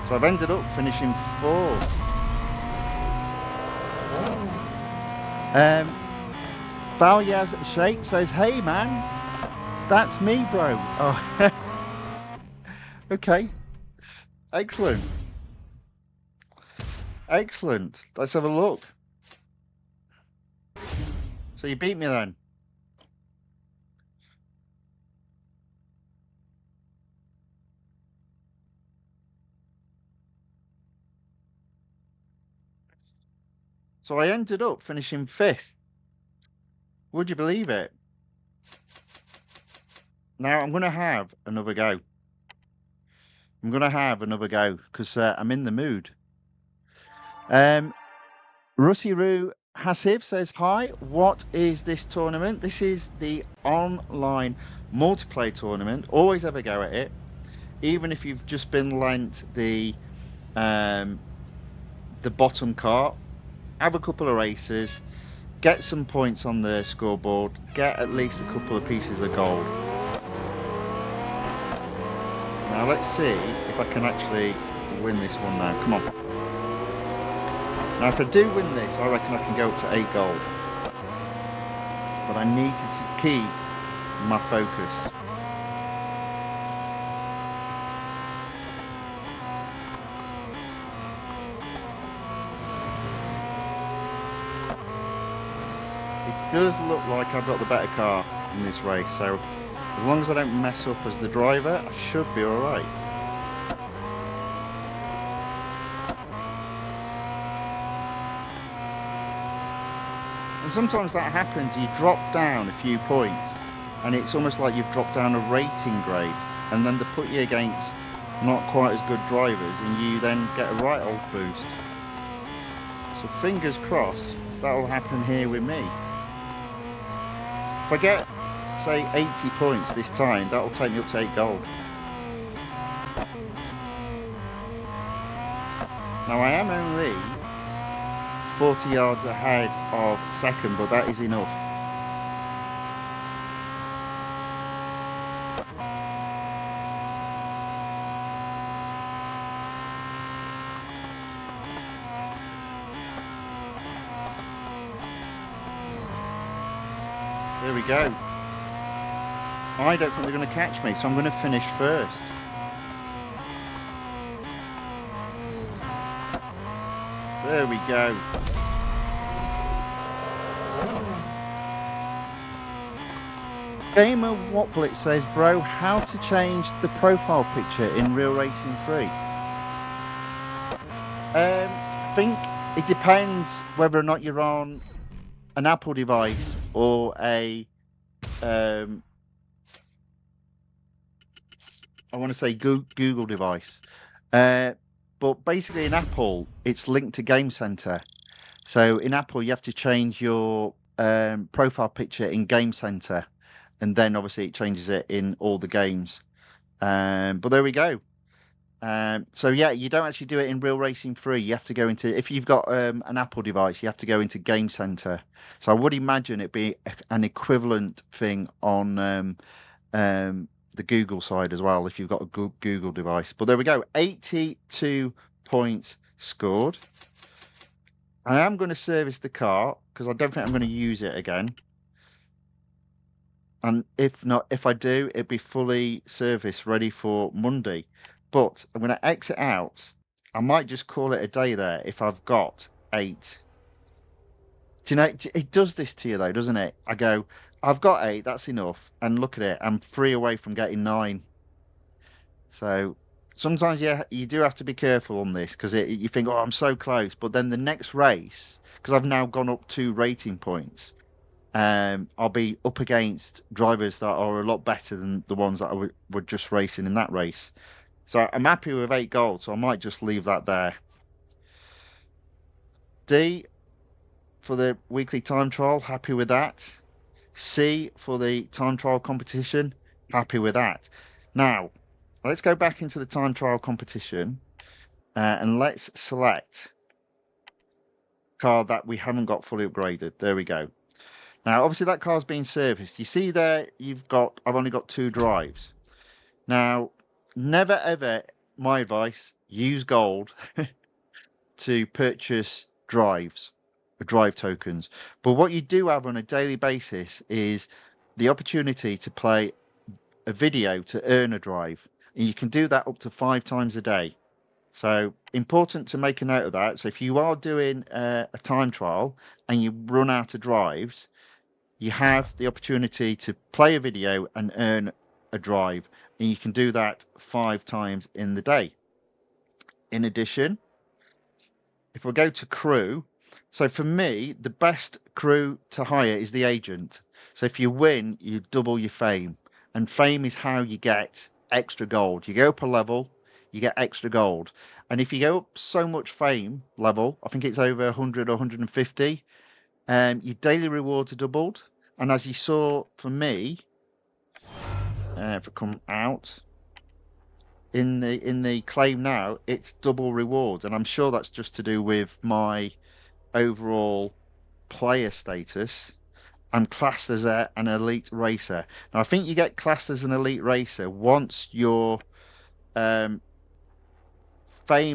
So I've ended up finishing 4th. Falyaz Sheikh says, "Hey man, that's me, bro." Oh, okay, excellent, excellent. Let's have a look. So you beat me then. So I ended up finishing 5th. Would you believe it? Now I'm going to have another go. I'm going to have another go because I'm in the mood. Russiru Hasib says, "Hi, what is this tournament?" This is the online multiplayer tournament. Always have a go at it. Even if you've just been lent the bottom cart, have a couple of races, get some points on the scoreboard, get at least a couple of pieces of gold. Now let's see if I can actually win this one now. Come on. Now if I do win this, I reckon I can go up to 8 gold. But I need to keep my focus. It does look like I've got the better car in this race, so as long as I don't mess up as the driver, I should be alright. And sometimes that happens, you drop down a few points, and it's almost like you've dropped down a rating grade, and then they put you against not quite as good drivers, and you then get a right old boost. So fingers crossed that'll happen here with me. If I get, say, 80 points this time, that'll take me up to 8 gold. Now I am only 40 yards ahead of second, but that is enough. There we go. I don't think they're going to catch me, so I'm going to finish first. There we go. Gamer Woblet says, bro, how to change the profile picture in Real Racing 3? I think it depends whether or not you're on an Apple device or a I want to say Google device, but basically in Apple it's linked to Game Center. So in Apple you have to change your profile picture in Game Center, and then obviously it changes it in all the games. But there we go. So yeah, you don't actually do it in Real Racing 3. You have to go into, if you've got an Apple device, you have to go into Game Center. So I would imagine it'd be an equivalent thing on the Google side as well, if you've got a Google device. But there we go, 82 points scored. I am going to service the car because I don't think I'm going to use it again. And if not, if I do, it'd be fully serviced, ready for Monday. But I'm going to exit out. I might just call it a day there if I've got 8. Do you know, it does this to you though, doesn't it? I go, I've got 8, that's enough. And look at it, I'm 3 away from getting 9. So sometimes, yeah, you do have to be careful on this because you think, oh, I'm so close. But then the next race, because I've now gone up 2 rating points, I'll be up against drivers that are a lot better than the ones that were just racing in that race. So I'm happy with 8 gold, so I might just leave that there. D for the weekly time trial, happy with that. C for the time trial competition, happy with that. Now, let's go back into the time trial competition and let's select car that we haven't got fully upgraded. There we go. Now, obviously that car's been serviced. You see there, I've only got 2 drives. Now, never ever, my advice, use gold to purchase drive tokens. But what you do have on a daily basis is the opportunity to play a video to earn a drive. And you can do that up to 5 times a day. So important to make a note of that. So if you are doing a time trial and you run out of drives, you have the opportunity to play a video and earn a drive, and you can do that 5 times in the day. In addition, if we go to crew, so for me, the best crew to hire is the agent. So if you win, you double your fame, and fame is how you get extra gold. You go up a level, you get extra gold, and if you go up so much fame level, I think it's over 100 or 150, your daily rewards are doubled. And as you saw for me, if I come out in the claim now, it's double rewards, and I'm sure that's just to do with my overall player status. I'm classed as an elite racer. Now I think you get classed as an elite racer once your fame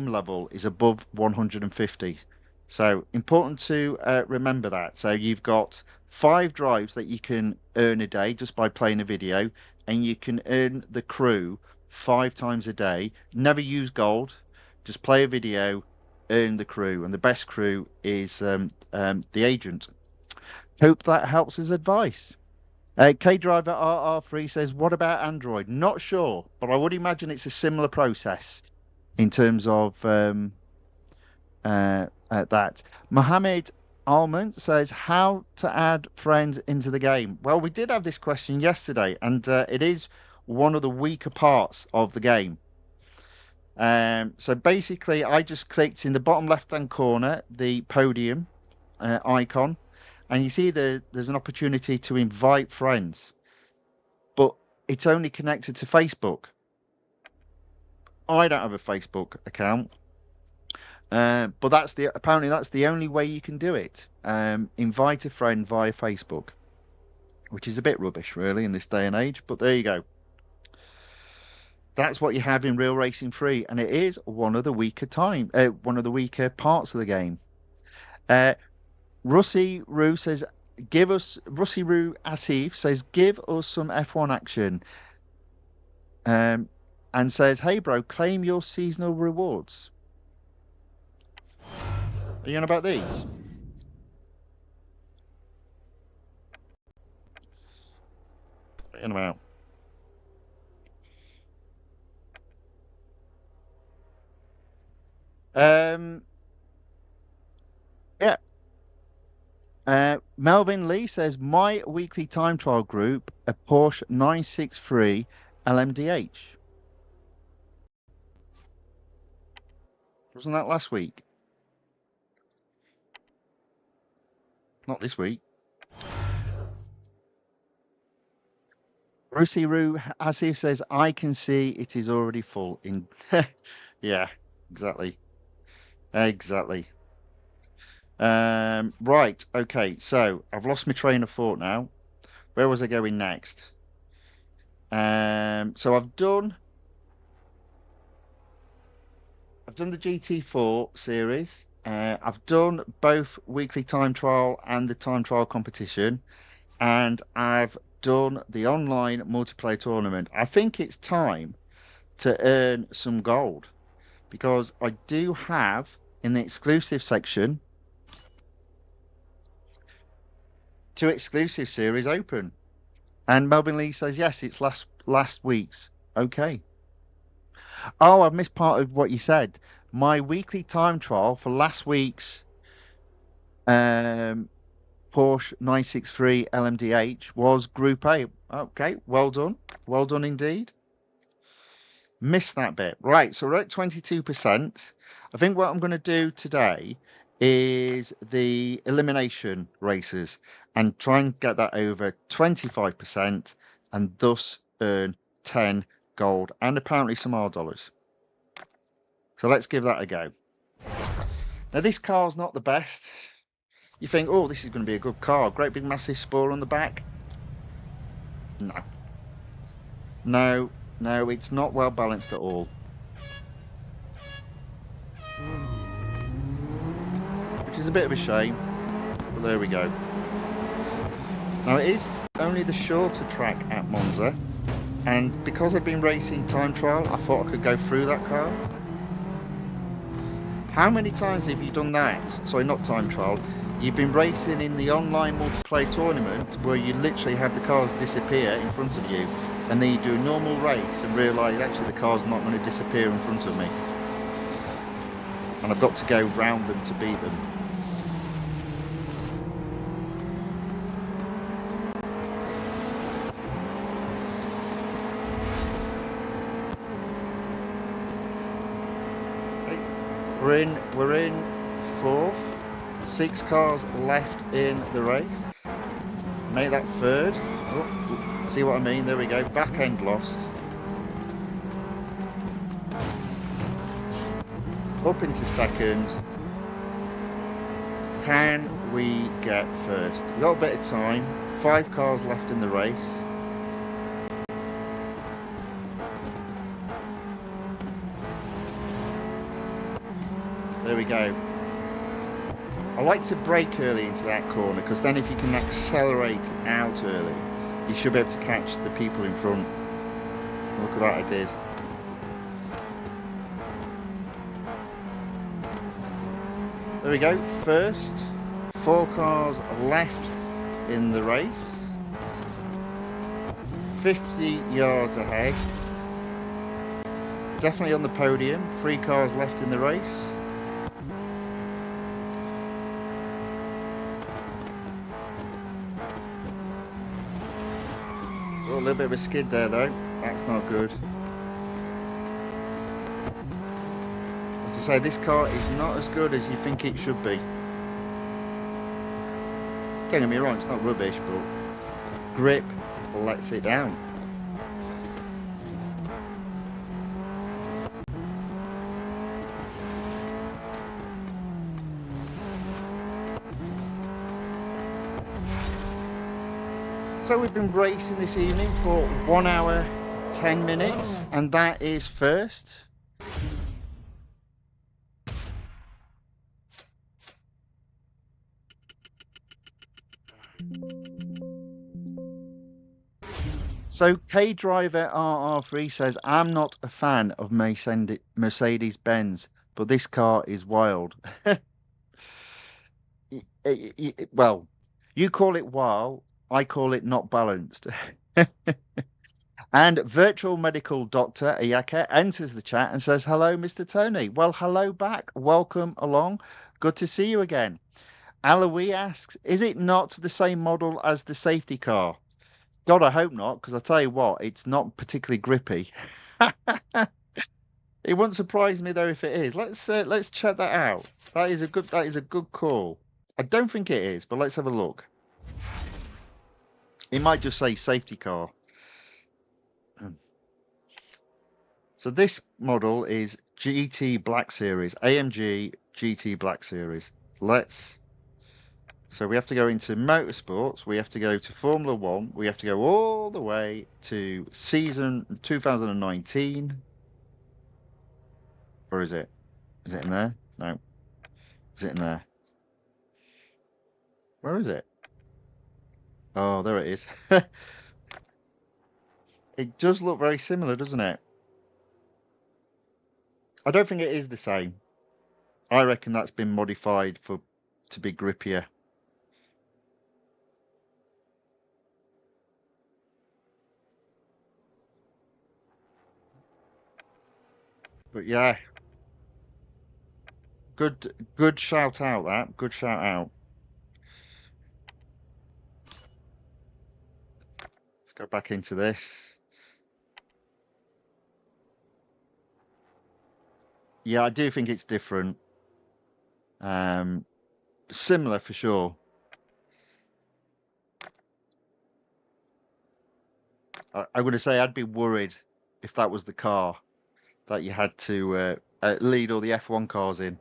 level is above 150. So important to remember that. So you've got 5 drives that you can earn a day just by playing a video, and you can earn the crew 5 times a day. Never use gold, just play a video, earn the crew, and the best crew is the agent. Hope that helps as advice. K-Driver RR3 says, what about Android? Not sure, but I would imagine it's a similar process in terms of that. Mohammed Almond says, how to add friends into the game? Well, we did have this question yesterday, and it is one of the weaker parts of the game. So basically, I just clicked in the bottom left-hand corner, the podium icon, and you see there's an opportunity to invite friends, but it's only connected to Facebook. I don't have a Facebook account, but apparently that's the only way you can do it. Invite a friend via Facebook, which is a bit rubbish, really, in this day and age. But there you go. That's what you have in Real Racing 3, and it is one of the weaker parts of the game. Russi Roo says, Russi Roo Asif says, give us some F1 action. And says, hey bro, claim your seasonal rewards. Are you on about these? What are you on about? Yeah. Melvin Lee says, my weekly time trial group, a Porsche 963 LMDH. Wasn't that last week? Not this week. Russi Roo Asif says, I can see it is already full in. Yeah, exactly. Exactly. Right, okay, so I've lost my train of thought now. Where was I going next? So I've done the GT4 series. I've done both weekly time trial and the time trial competition, and I've done the online multiplayer tournament. I think it's time to earn some gold because I do have in the exclusive section 2 exclusive series open. And Melvin Lee says, yes, it's last week's. Okay. Oh, I've missed part of what you said. My weekly time trial for last week's um, Porsche 963 LMDH was Group A. Okay, well done. Well done indeed. Missed that bit. Right, so we're at 22%. I think what I'm going to do today is the elimination races and try and get that over 25% and thus earn 10 gold and apparently some R dollars. So let's give that a go. Now this car's not the best. You think, oh, this is going to be a good car. Great big massive spoiler on the back. No. No, it's not well balanced at all. Which is a bit of a shame. But there we go. Now it is only the shorter track at Monza. And because I've been racing time trial, I thought I could go through that car. How many times have you done that? Sorry, not time trial. You've been racing in the online multiplayer tournament where you literally have the cars disappear in front of you, and then you do a normal race and realise actually the car's not going to disappear in front of me. And I've got to go round them to beat them. We're in 4th. 6 cars left in the race. Make that 3rd. Oh, see what I mean? There we go. Back end lost. Up into 2nd. Can we get 1st? We've got a bit of time. 5 cars left in the race. There we go. I like to brake early into that corner because then if you can accelerate out early, you should be able to catch the people in front. Look at that, I did. There we go, 1st. 4 cars left in the race. 50 yards ahead. Definitely on the podium. 3 cars left in the race. Oh, a little bit of a skid there though. That's not good. I say, this car is not as good as you think it should be. Don't get me wrong, it's not rubbish, but grip lets it down. So we've been racing this evening for 1 hour 10 minutes, and that is first. So K-Driver RR3 says, I'm not a fan of Mercedes-Benz, but this car is wild. Well, you call it wild, I call it not balanced. And virtual medical doctor Ayaka enters the chat and says, hello, Mr. Tony. Well, hello back. Welcome along. Good to see you again. Alawi asks, is it not the same model as the safety car? God, I hope not, because I tell you what, it's not particularly grippy. It wouldn't surprise me though if it is. Let's check that out. That is a good call. I don't think it is, but let's have a look. It might just say safety car. So this model is GT Black Series, AMG GT Black Series. So we have to go into Motorsports, we have to go to Formula 1, we have to go all the way to season 2019. Or is it? Is it in there? No. Is it in there? Where is it? Oh, there it is. It does look very similar, doesn't it? I don't think it is the same. I reckon that's been modified to be grippier. But yeah. Good shout out that. Good shout out. Let's go back into this. Yeah, I do think it's different. Similar for sure. I'm going to say I'd be worried if that was the car that you had to lead all the F1 cars in.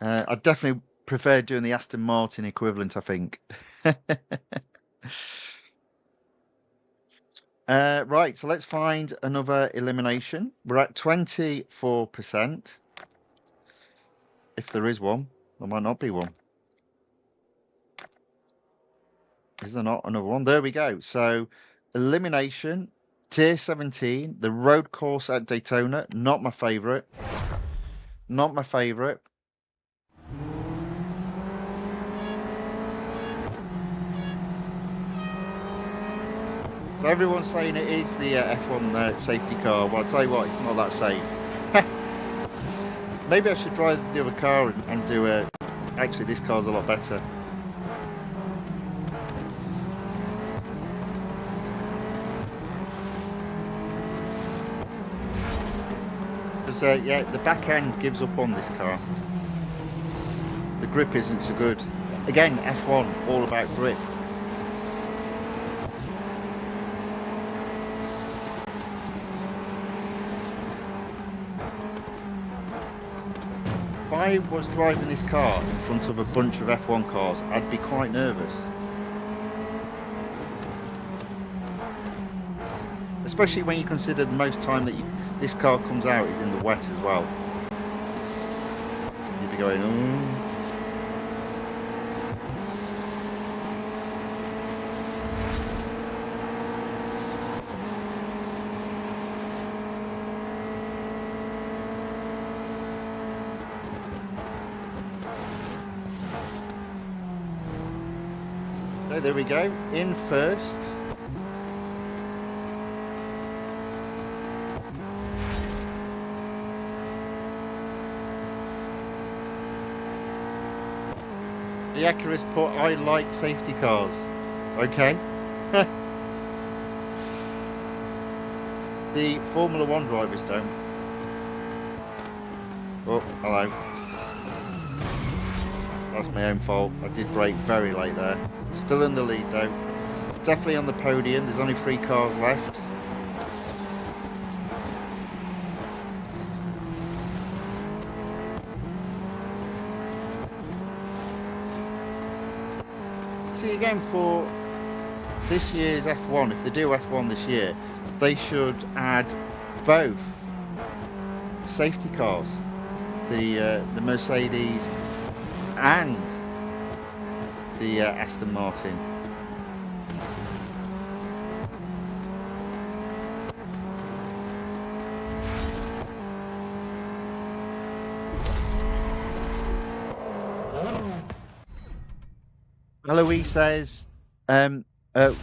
I'd definitely prefer doing the Aston Martin equivalent, I think. Right, so let's find another elimination. We're at 24%. If there is one, there might not be one. Is there not another one? There we go. So, elimination, tier 17, the road course at Daytona. Not my favourite. Not my favourite. So everyone's saying it is the F1 safety car. Well, I'll tell you what, it's not that safe. Maybe I should drive the other car and do a... Actually, this car's a lot better. Because, yeah, the back end gives up on this car. The grip isn't so good. Again, F1, all about grip. If I was driving this car in front of a bunch of F1 cars, I'd be quite nervous. Especially when you consider the most time that this car comes out is in the wet as well. You'd be going, oh. So there we go, in first. The Acura's put, I like safety cars. Okay. The Formula 1 drivers don't. Oh, hello. That's my own fault. I did brake very late there. Still in the lead though. Definitely on the podium. There's only 3 cars left. See, again, for this year's F1, if they do F1 this year, they should add both safety cars, the Mercedes and the Aston Martin. Eloise says,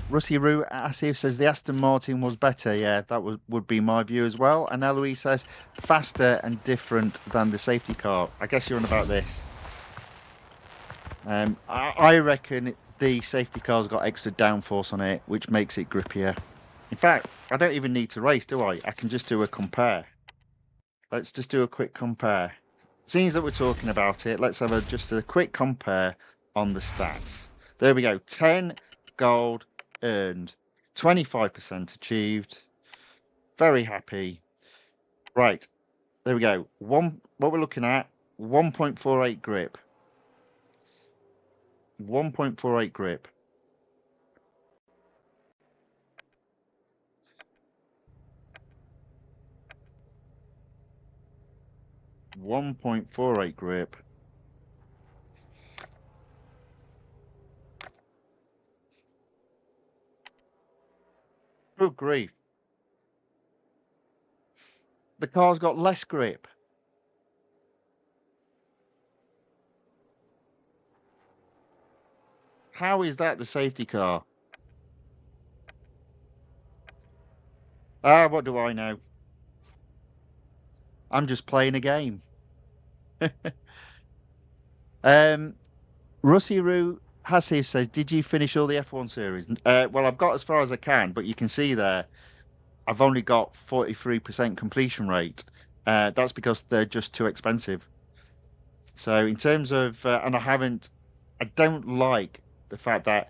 Rusty Roo Asif says the Aston Martin was better. Yeah, that would be my view as well. And Eloise says faster and different than the safety car. I guess you're on about this. I reckon the safety car's got extra downforce on it, which makes it grippier. In fact, I don't even need to race, do I? I can just do a compare. Let's just do a quick compare. Seeing that we're talking about it, let's have just a quick compare on the stats. There we go. 10 gold earned, 25% achieved. Very happy. Right, there we go. What we're looking at, 1.48 grip. 1.48 grip. .48 grip. Good grief. The car's got less grip. How is that the safety car? Ah, what do I know? I'm just playing a game. Russiru Hasif says, did you finish all the F1 series? Well, I've got as far as I can, but you can see there, I've only got 43% completion rate. That's because they're just too expensive. So in terms of, and I don't like the fact that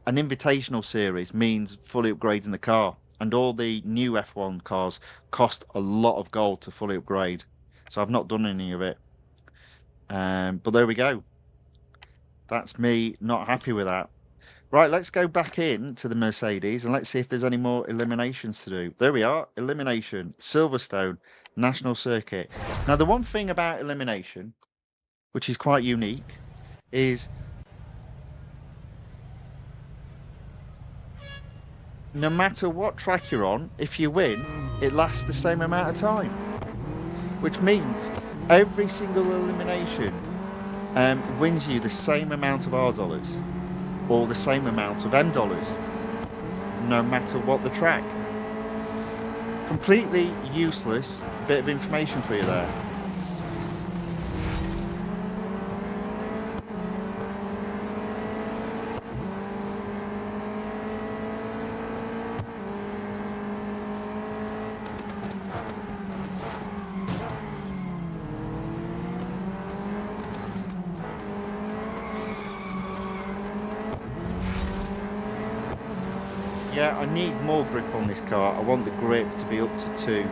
an invitational series means fully upgrading the car. And all the new F1 cars cost a lot of gold to fully upgrade. So I've not done any of it. But there we go. That's me not happy with that. Right, let's go back in to the Mercedes and let's see if there's any more eliminations to do. There we are, elimination, Silverstone, National Circuit. Now, the one thing about elimination, which is quite unique, is no matter what track you're on, if you win, it lasts the same amount of time. Which means every single elimination wins you the same amount of R dollars or the same amount of M dollars, no matter what the track. Completely useless bit of information for you there. Yeah, I need more grip on this car. I want the grip to be up to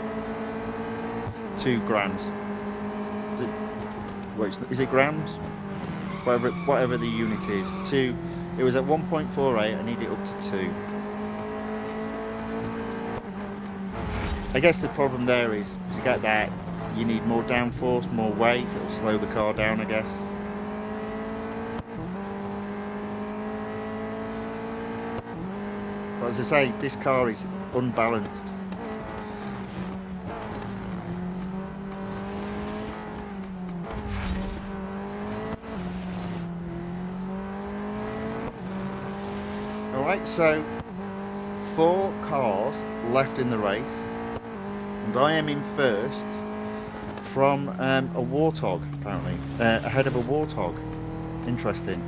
2 grand. Is it grams? Whatever the unit is. 2. It was at 1.48. I need it up to 2. I guess the problem there is to get that you need more downforce, more weight. It'll slow the car down, I guess. But as I say, this car is unbalanced. Alright, so 4 cars left in the race, and I am in first from a Warthog, apparently, ahead of a Warthog. Interesting.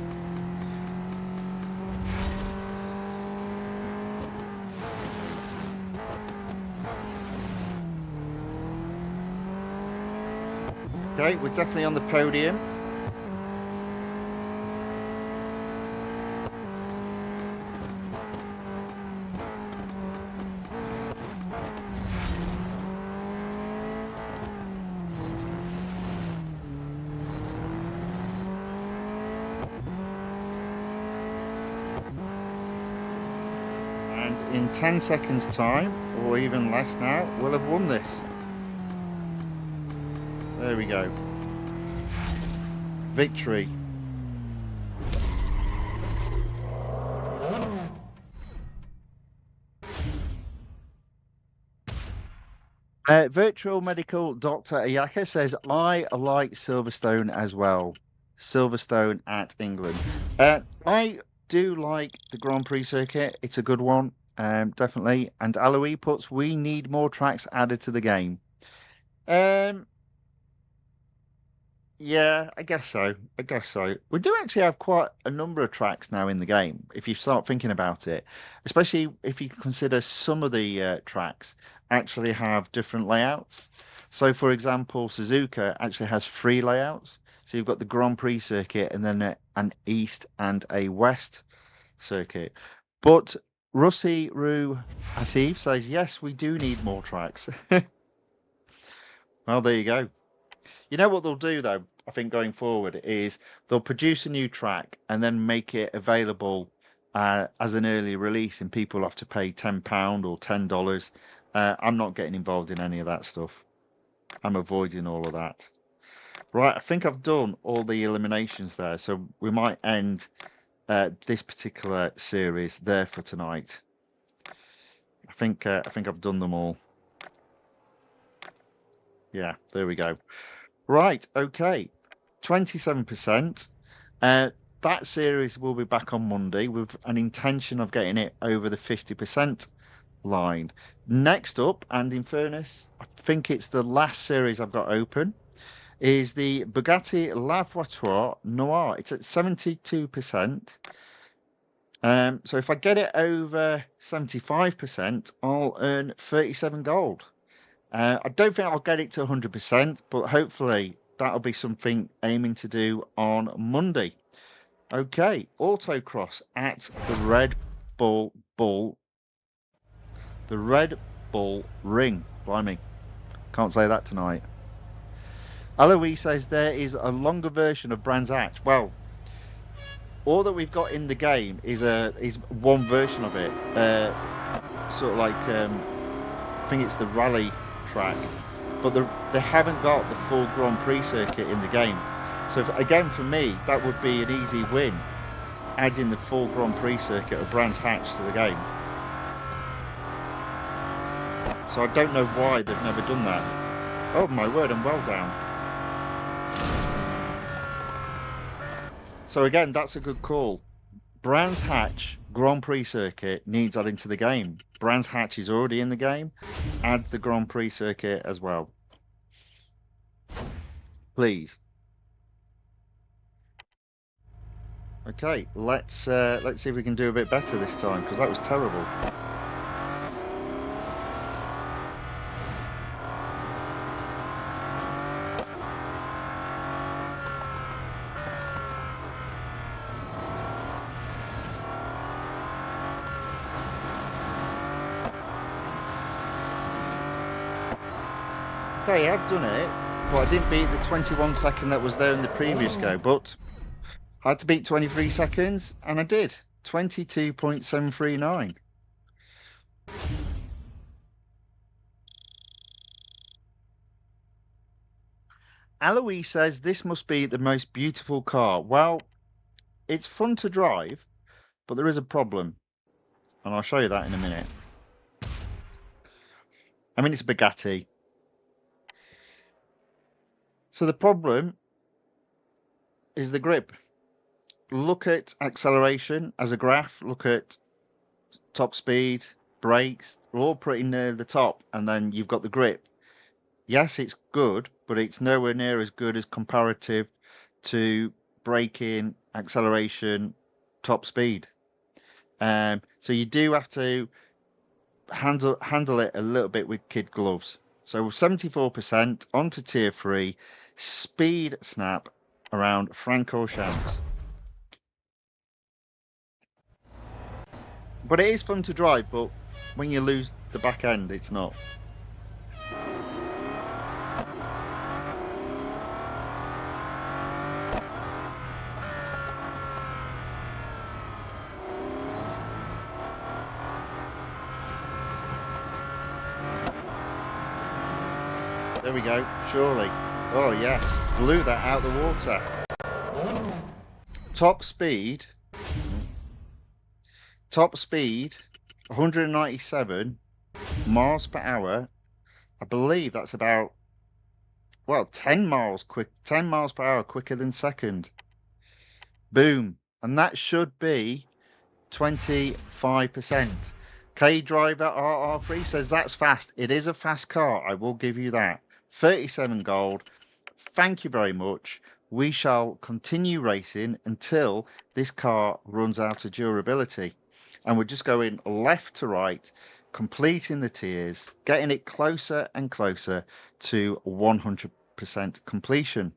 Okay, we're definitely on the podium. And in 10 seconds time, or even less now, we'll have won this. There we go. Victory. Virtual Medical Dr. Ayaka says, I like Silverstone as well. Silverstone at England. I do like the Grand Prix circuit. It's a good one, definitely. And Aloe puts, we need more tracks added to the game. Um, Yeah, I guess so. I guess so. We do actually have quite a number of tracks now in the game, if you start thinking about it. Especially if you consider some of the tracks actually have different layouts. So, for example, Suzuka actually has three layouts. So you've got the Grand Prix circuit and then an East and a West circuit. But Russi Roo Asif says, yes, we do need more tracks. Well, there you go. You know what they'll do though, I think going forward is they'll produce a new track and then make it available as an early release, and people have to pay £10 or $10. I'm not getting involved in any of that stuff. I'm avoiding all of that. Right, I think I've done all the eliminations there, so we might end this particular series there for tonight. I think I've done them all. Yeah, there we go. Right, okay. 27%. That series will be back on Monday with an intention of getting it over the 50% line. Next up, and in fairness, I think it's the last series I've got open, is the Bugatti La Voiture Noire. It's at 72%. So if I get it over 75%, I'll earn 37 gold. I don't think I'll get it to 100%, but hopefully that'll be something aiming to do on Monday. Okay, autocross at the Red Bull Ring. Blimey, can't say that tonight. Aloe says there is a longer version of Brands Hatch. Well, all that we've got in the game is one version of it. Sort of like I think it's the rally track, but they haven't got the full Grand Prix circuit in the game. So again, for me, that would be an easy win, adding the full Grand Prix circuit of Brands Hatch to the game. So I don't know why they've never done that. Oh my word, I'm well down. So again, that's a good call. Brands Hatch Grand Prix circuit needs adding to the game. Brands Hatch is already in the game. Add the Grand Prix circuit as well, please. Okay, let's see if we can do a bit better this time, because that was terrible. Okay, I've done it, but I didn't beat the 21 second that was there in the previous go, but I had to beat 23 seconds, and I did. 22.739. Aloe says this must be the most beautiful car. Well, it's fun to drive, but there is a problem, and I'll show you that in a minute. I mean, it's a Bugatti. So the problem is the grip. Look at acceleration as a graph, look at top speed, brakes, they're all pretty near the top, and then you've got the grip. Yes, it's good, but it's nowhere near as good as comparative to braking, acceleration, top speed. So you do have to handle it a little bit with kid gloves. So 74% onto tier 3, speed snap around Francorchamps. But it is fun to drive, but when you lose the back end, it's not. There we go, surely. Oh yes, blew that out the water. Top speed, 197 miles per hour. I believe that's about, well, 10 miles per hour quicker than second. Boom. And that should be 25%. K Driver RR3 says that's fast. It is a fast car, I will give you that. 37 gold. Thank you very much. We shall continue racing until this car runs out of durability. And we're just going left to right, completing the tiers, getting it closer and closer to 100% completion.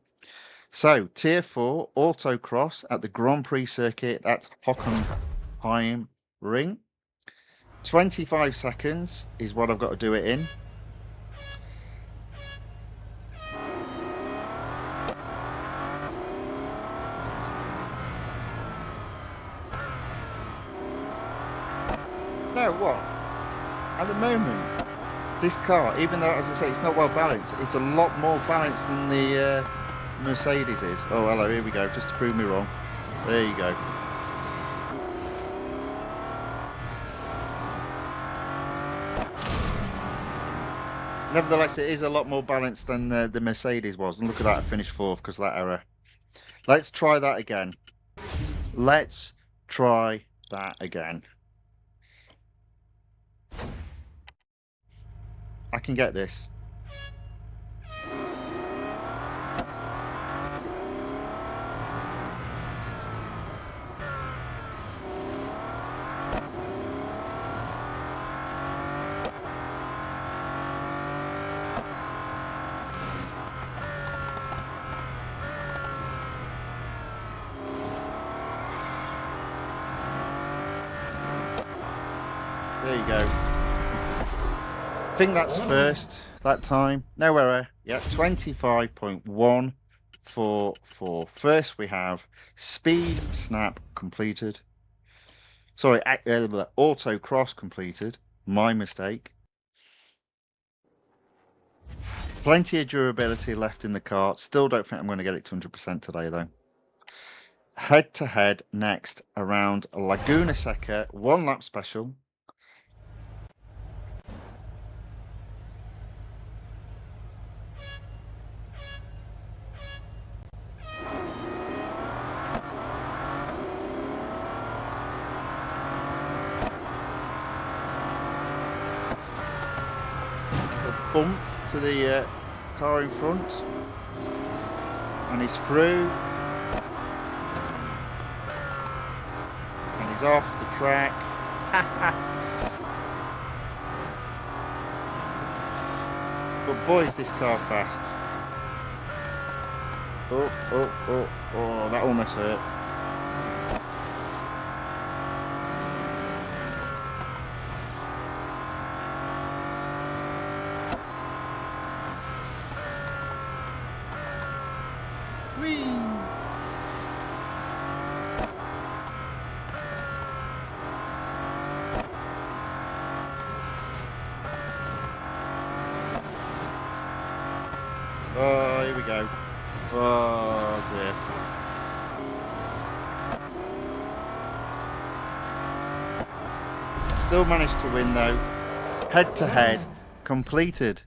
So, tier 4 autocross at the Grand Prix circuit at Hockenheim Ring. 25 seconds is what I've got to do it in. Now what? At the moment, this car, even though, as I say, it's not well balanced, it's a lot more balanced than the Mercedes is. Oh, hello, here we go, just to prove me wrong. There you go. Nevertheless, it is a lot more balanced than the Mercedes was. And look at that, I finished 4th because of that error. Let's try that again. Let's try that again. I can get this. There you go. I think that's first that time. No error. Yep, 25.144. First we have speed snap completed. Sorry, autocross completed. My mistake. Plenty of durability left in the car. Still don't think I'm going to get it to 100% today though. Head to head next around Laguna Seca, 1 lap special. Bump to the car in front, and he's through, and he's off the track. But boy, is this car fast. Oh, that almost hurt. Oh, here we go. Oh dear. Still managed to win though. Head to head, completed.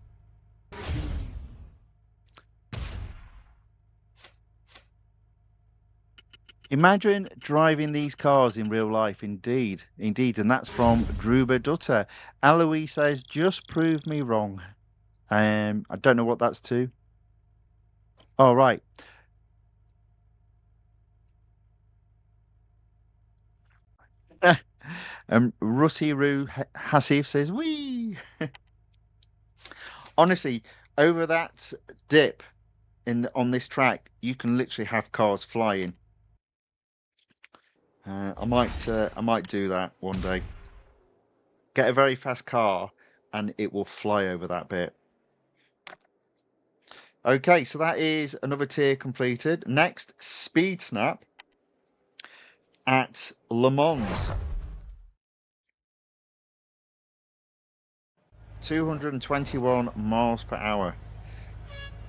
Imagine driving these cars in real life, indeed. And that's from Druba Dutter. Aloe says, just prove me wrong. I don't know what that's to. Oh, right. Rusty Roo Hasif says, wee. Honestly, over that dip on this track, you can literally have cars flying. I might do that one day. Get a very fast car, and it will fly over that bit. Okay, so that is another tier completed. Next, Speed Snap at Le Mans. 221 miles per hour.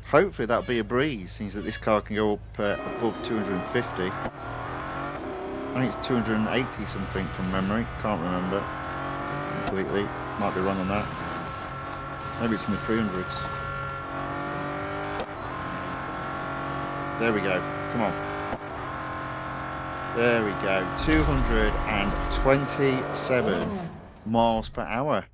Hopefully that'll be a breeze, since that this car can go up above 250. I think it's 280 something from memory. Can't remember completely. Might be wrong on that. Maybe it's in the 300s. There we go. Come on. There we go. 227 miles per hour.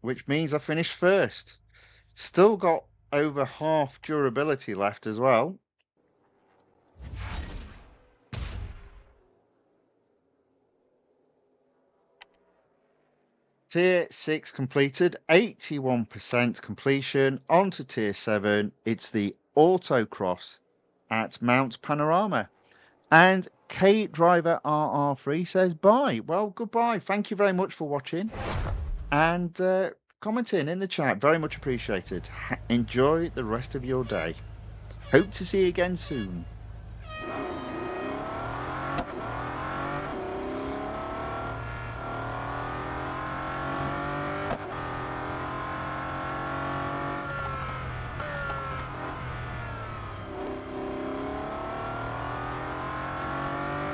Which means I finished first. Still got over half durability left as well. Tier 6 completed, 81% completion. On to Tier 7. It's the Autocross at Mount Panorama. And K Driver RR3 says bye. Well, goodbye. Thank you very much for watching. And commenting in the chat. Very much appreciated. Enjoy the rest of your day. Hope to see you again soon.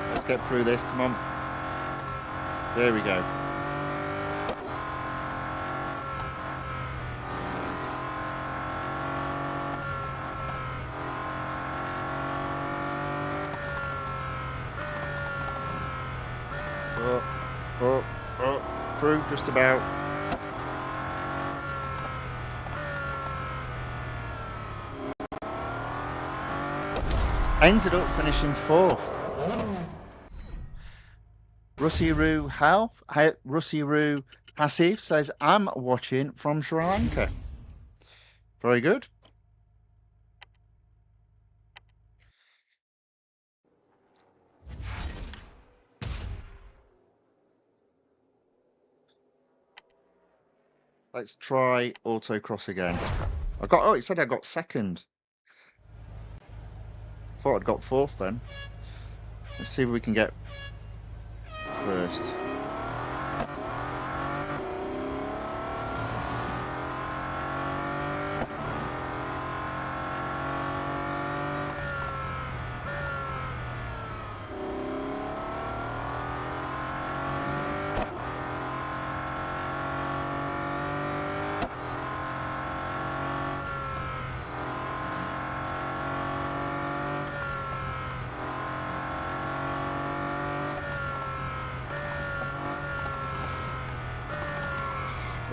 Let's get through this. Come on. There we go. Through just about. Ended up finishing 4th. Russiru Passive says, I'm watching from Sri Lanka. Very good. Let's try autocross again. Oh, it said I got 2nd. Thought I'd got 4th then. Let's see if we can get 1st.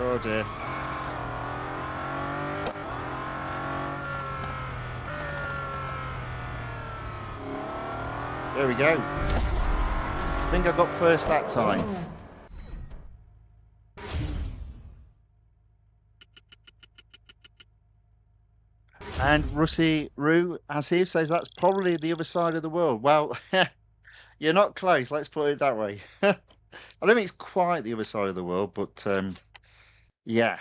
Oh dear. There we go. I think I got 1st that time. And Russi Roo Asif says that's probably the other side of the world. Well, you're not close, let's put it that way. I don't think it's quite the other side of the world, but yeah.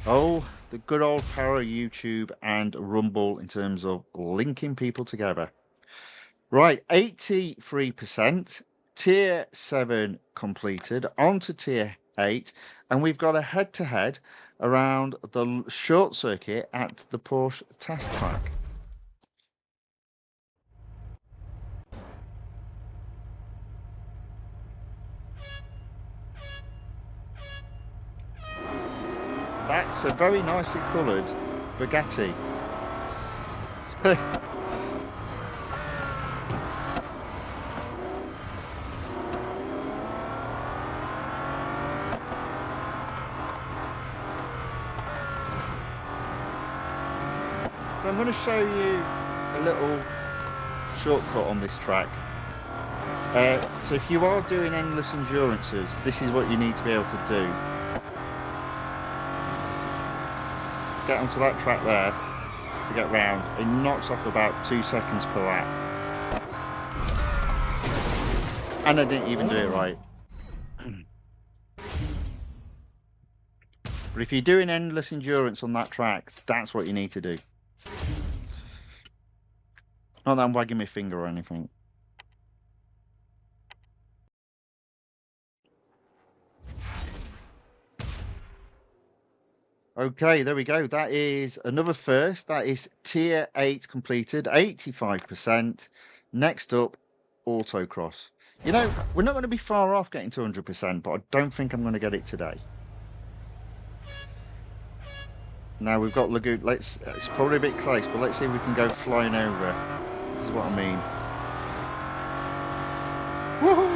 Oh, the good old power of YouTube and Rumble in terms of linking people together. Right, 83%. Tier 7 completed. On to Tier 8. And we've got a head-to-head around the short circuit at the Porsche test track. That's a very nicely coloured Bugatti. So I'm going to show you a little shortcut on this track. So if you are doing endless endurances, this is what you need to be able to do. Get onto that track there to get round. It knocks off about 2 seconds per lap. And I didn't even do it right. But if you're doing endless endurance on that track, that's what you need to do. Not that I'm wagging my finger or anything. Okay, there we go. That is another first. That is tier 8 completed, 85%. Next up, autocross. You know, we're not going to be far off getting to 100%, but I don't think I'm going to get it today. Now we've got Lagoon. It's probably a bit close, but let's see if we can go flying over. This is what I mean. Woohoo!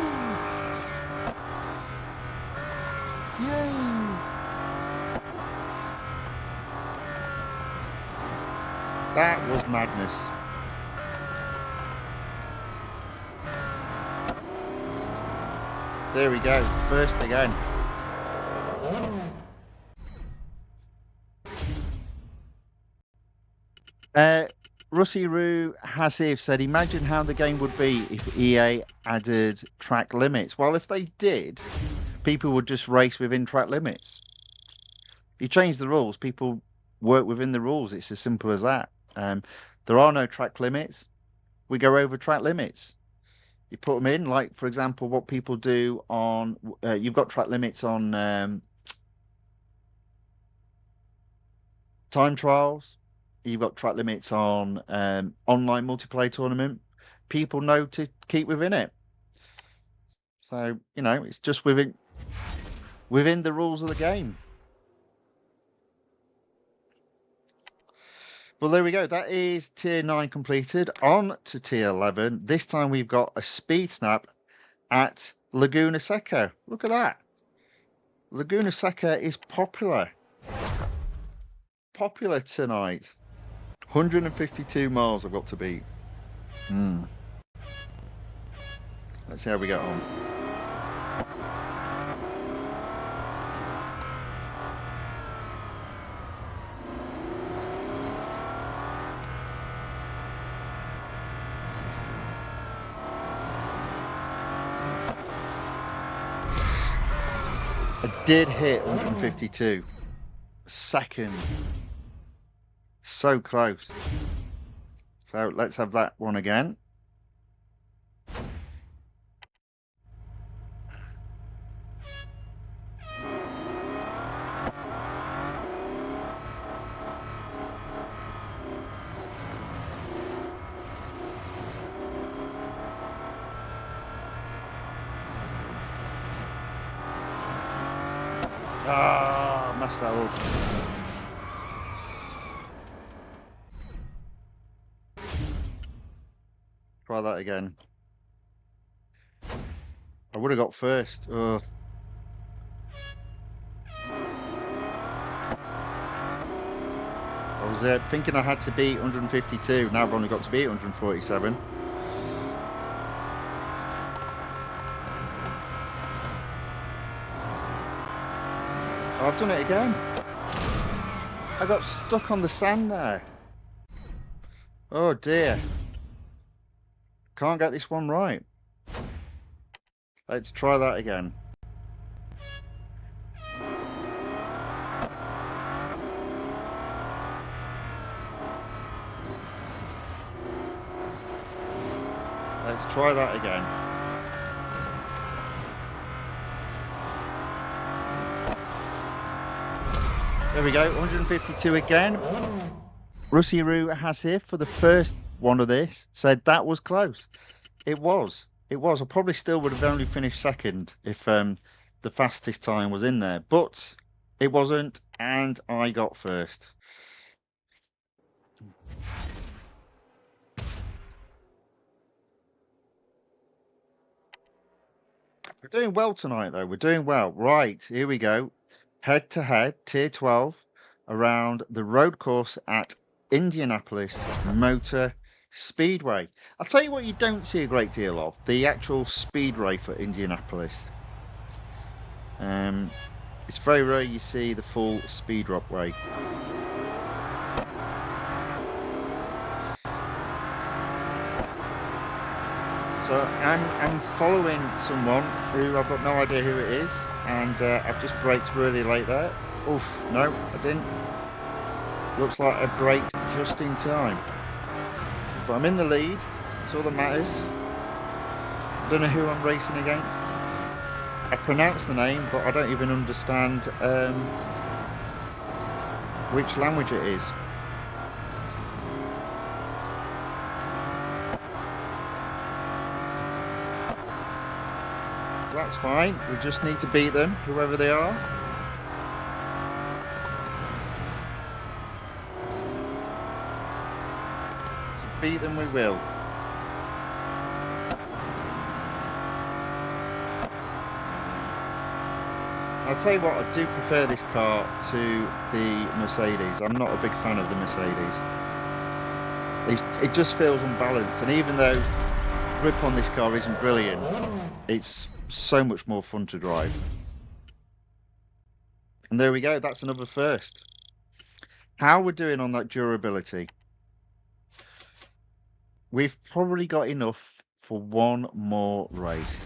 Yay! That was madness. There we go, first again. Rusty Roo Hasif said, imagine how the game would be if EA added track limits. Well, if they did, people would just race within track limits. You change the rules, people work within the rules. It's as simple as that. There are no track limits. We go over track limits. You put them in, like, for example, what people do on... you've got track limits on time trials. You've got track limits on online multiplayer tournament. People know to keep within it. So, you know, it's just within the rules of the game. Well, there we go. That is tier 9 completed. On to tier 11. This time we've got a speed snap at Laguna Seca. Look at that. Laguna Seca is popular. Popular tonight. 152 miles I've got to beat. Let's see how we get on. I did hit 152. Second. So close. So let's have that one again. Ah, messed that up. Try that again. I would have got first. Ugh. I was thinking I had to beat 152. Now I've only got to beat 147. Oh, I've done it again. I got stuck on the sand there. Oh dear. Can't get this one right. Let's try that again. Let's try that again. There we go, 152 again. Rusty Roo Hasif, for the first one of this, said that was close. It was. It was. I probably still would have only finished second if the fastest time was in there. But it wasn't, and I got first. We're doing well tonight, though. We're doing well. Right, here we go. Head-to-head, Tier 12, around the road course at Indianapolis Motor Speedway. I'll tell you what you don't see a great deal of, the actual speedway for Indianapolis. It's very rare you see the full speed drop way. So I'm following someone who I've got no idea who it is, and I've just braked really late there. Oof, no, I didn't. Looks like I braked just in time. But I'm in the lead, that's all that matters. I don't know who I'm racing against. I pronounce the name, but I don't even understand which language it is. That's fine, we just need to beat them, whoever they are. So beat them we will. I'll tell you what, I do prefer this car to the Mercedes. I'm not a big fan of the Mercedes. It just feels unbalanced, and even though grip on this car isn't brilliant, it's so much more fun to drive. And there we go, that's another first. How we're doing on that durability? We've probably got enough for one more race.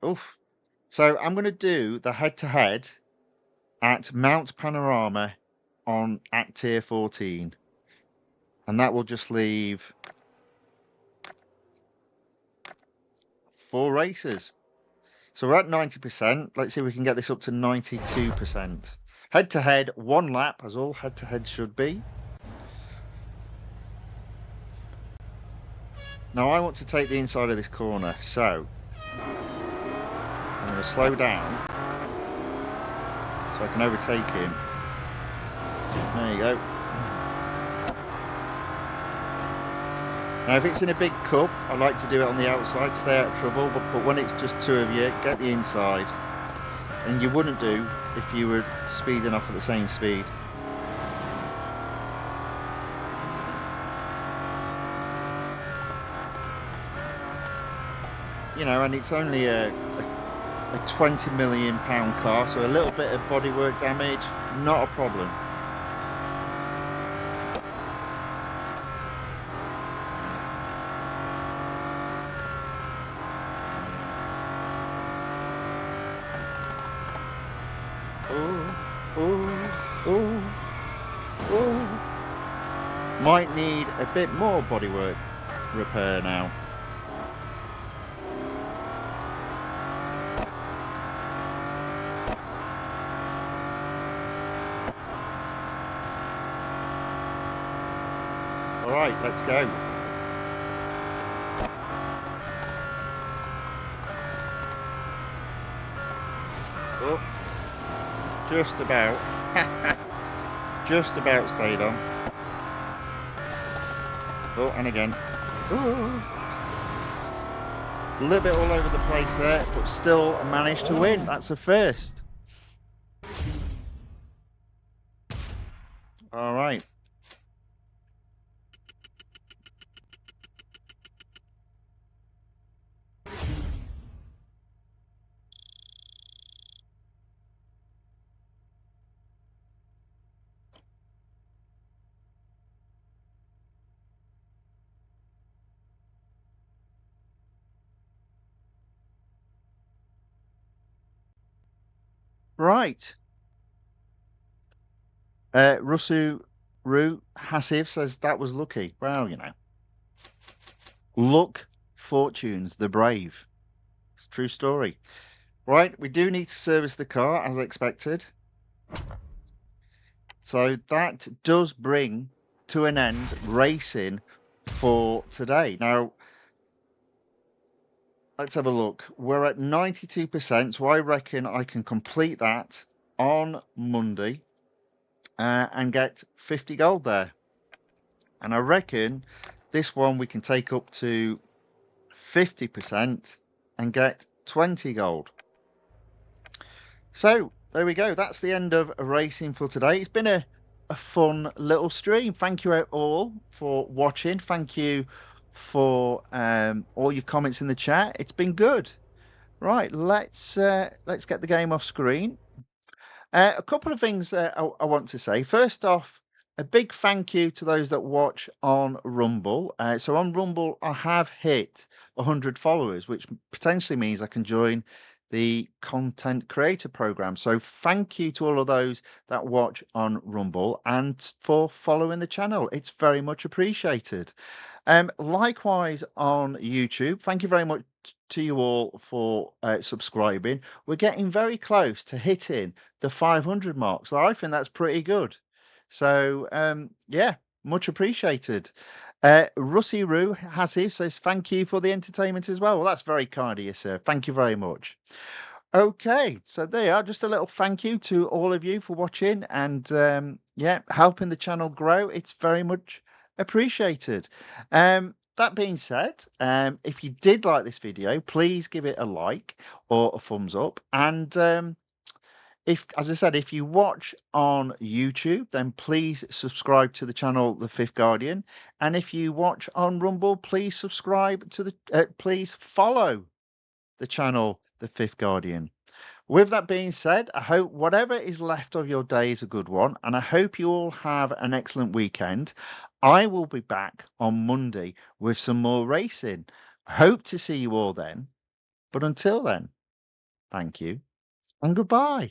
Oof. So I'm going to do the head-to-head at Mount Panorama at tier 14. And that will just leave 4 races. So we're at 90%. Let's see if we can get this up to 92%. Head-to-head, 1 lap, as all head-to-heads should be. Now I want to take the inside of this corner, so I'm going to slow down so I can overtake him. There you go. Now if it's in a big cup, I like to do it on the outside, stay out of trouble, but when it's just 2 of you, get the inside. And you wouldn't do if you were speeding off at the same speed. You know, and it's only a £20 million car, so a little bit of bodywork damage, not a problem. Might need a bit more bodywork repair now. All right, let's go. Oh, just about. Just about stayed on. Oh, and again. Ooh. A little bit all over the place there, but still managed to win. That's a first. All right. Right. Rusu Ru Hassiv says that was lucky. Well, you know. Luck fortunes the brave. It's a true story. Right, we do need to service the car as expected. So that does bring to an end racing for today. Now, let's have a look. We're at 92%, so I reckon I can complete that on Monday and get 50 gold there. And I reckon this one we can take up to 50% and get 20 gold. So there we go. That's the end of racing for today. It's been a fun little stream. Thank you all for watching. Thank you for all your comments in the chat. It's been good. Right, let's get the game off screen. A couple of things I want to say. First off, a big thank you to those that watch on Rumble. So on Rumble, I have hit 100 followers, which potentially means I can join the content creator program. So thank you to all of those that watch on Rumble and for following the channel. It's very much appreciated. Likewise on YouTube, thank you very much to you all for subscribing. We're getting very close to hitting the 500 mark, so I think that's pretty good. So yeah, much appreciated. Russi Roo Hasif says thank you for the entertainment as well. Well, that's very kind of you, sir. Thank you very much. Okay, so there you are. Just a little thank you to all of you for watching and yeah, helping the channel grow. It's very much appreciated. That being said, if you did like this video, please give it a like or a thumbs up. And if, as I said, if you watch on YouTube, then please subscribe to the channel The Fifth Guardian. And if you watch on Rumble, please subscribe to the, please follow the channel The Fifth Guardian. With that being said, I hope whatever is left of your day is a good one, and I hope you all have an excellent weekend. I will be back on Monday with some more racing. Hope to see you all then, but until then, thank you and goodbye.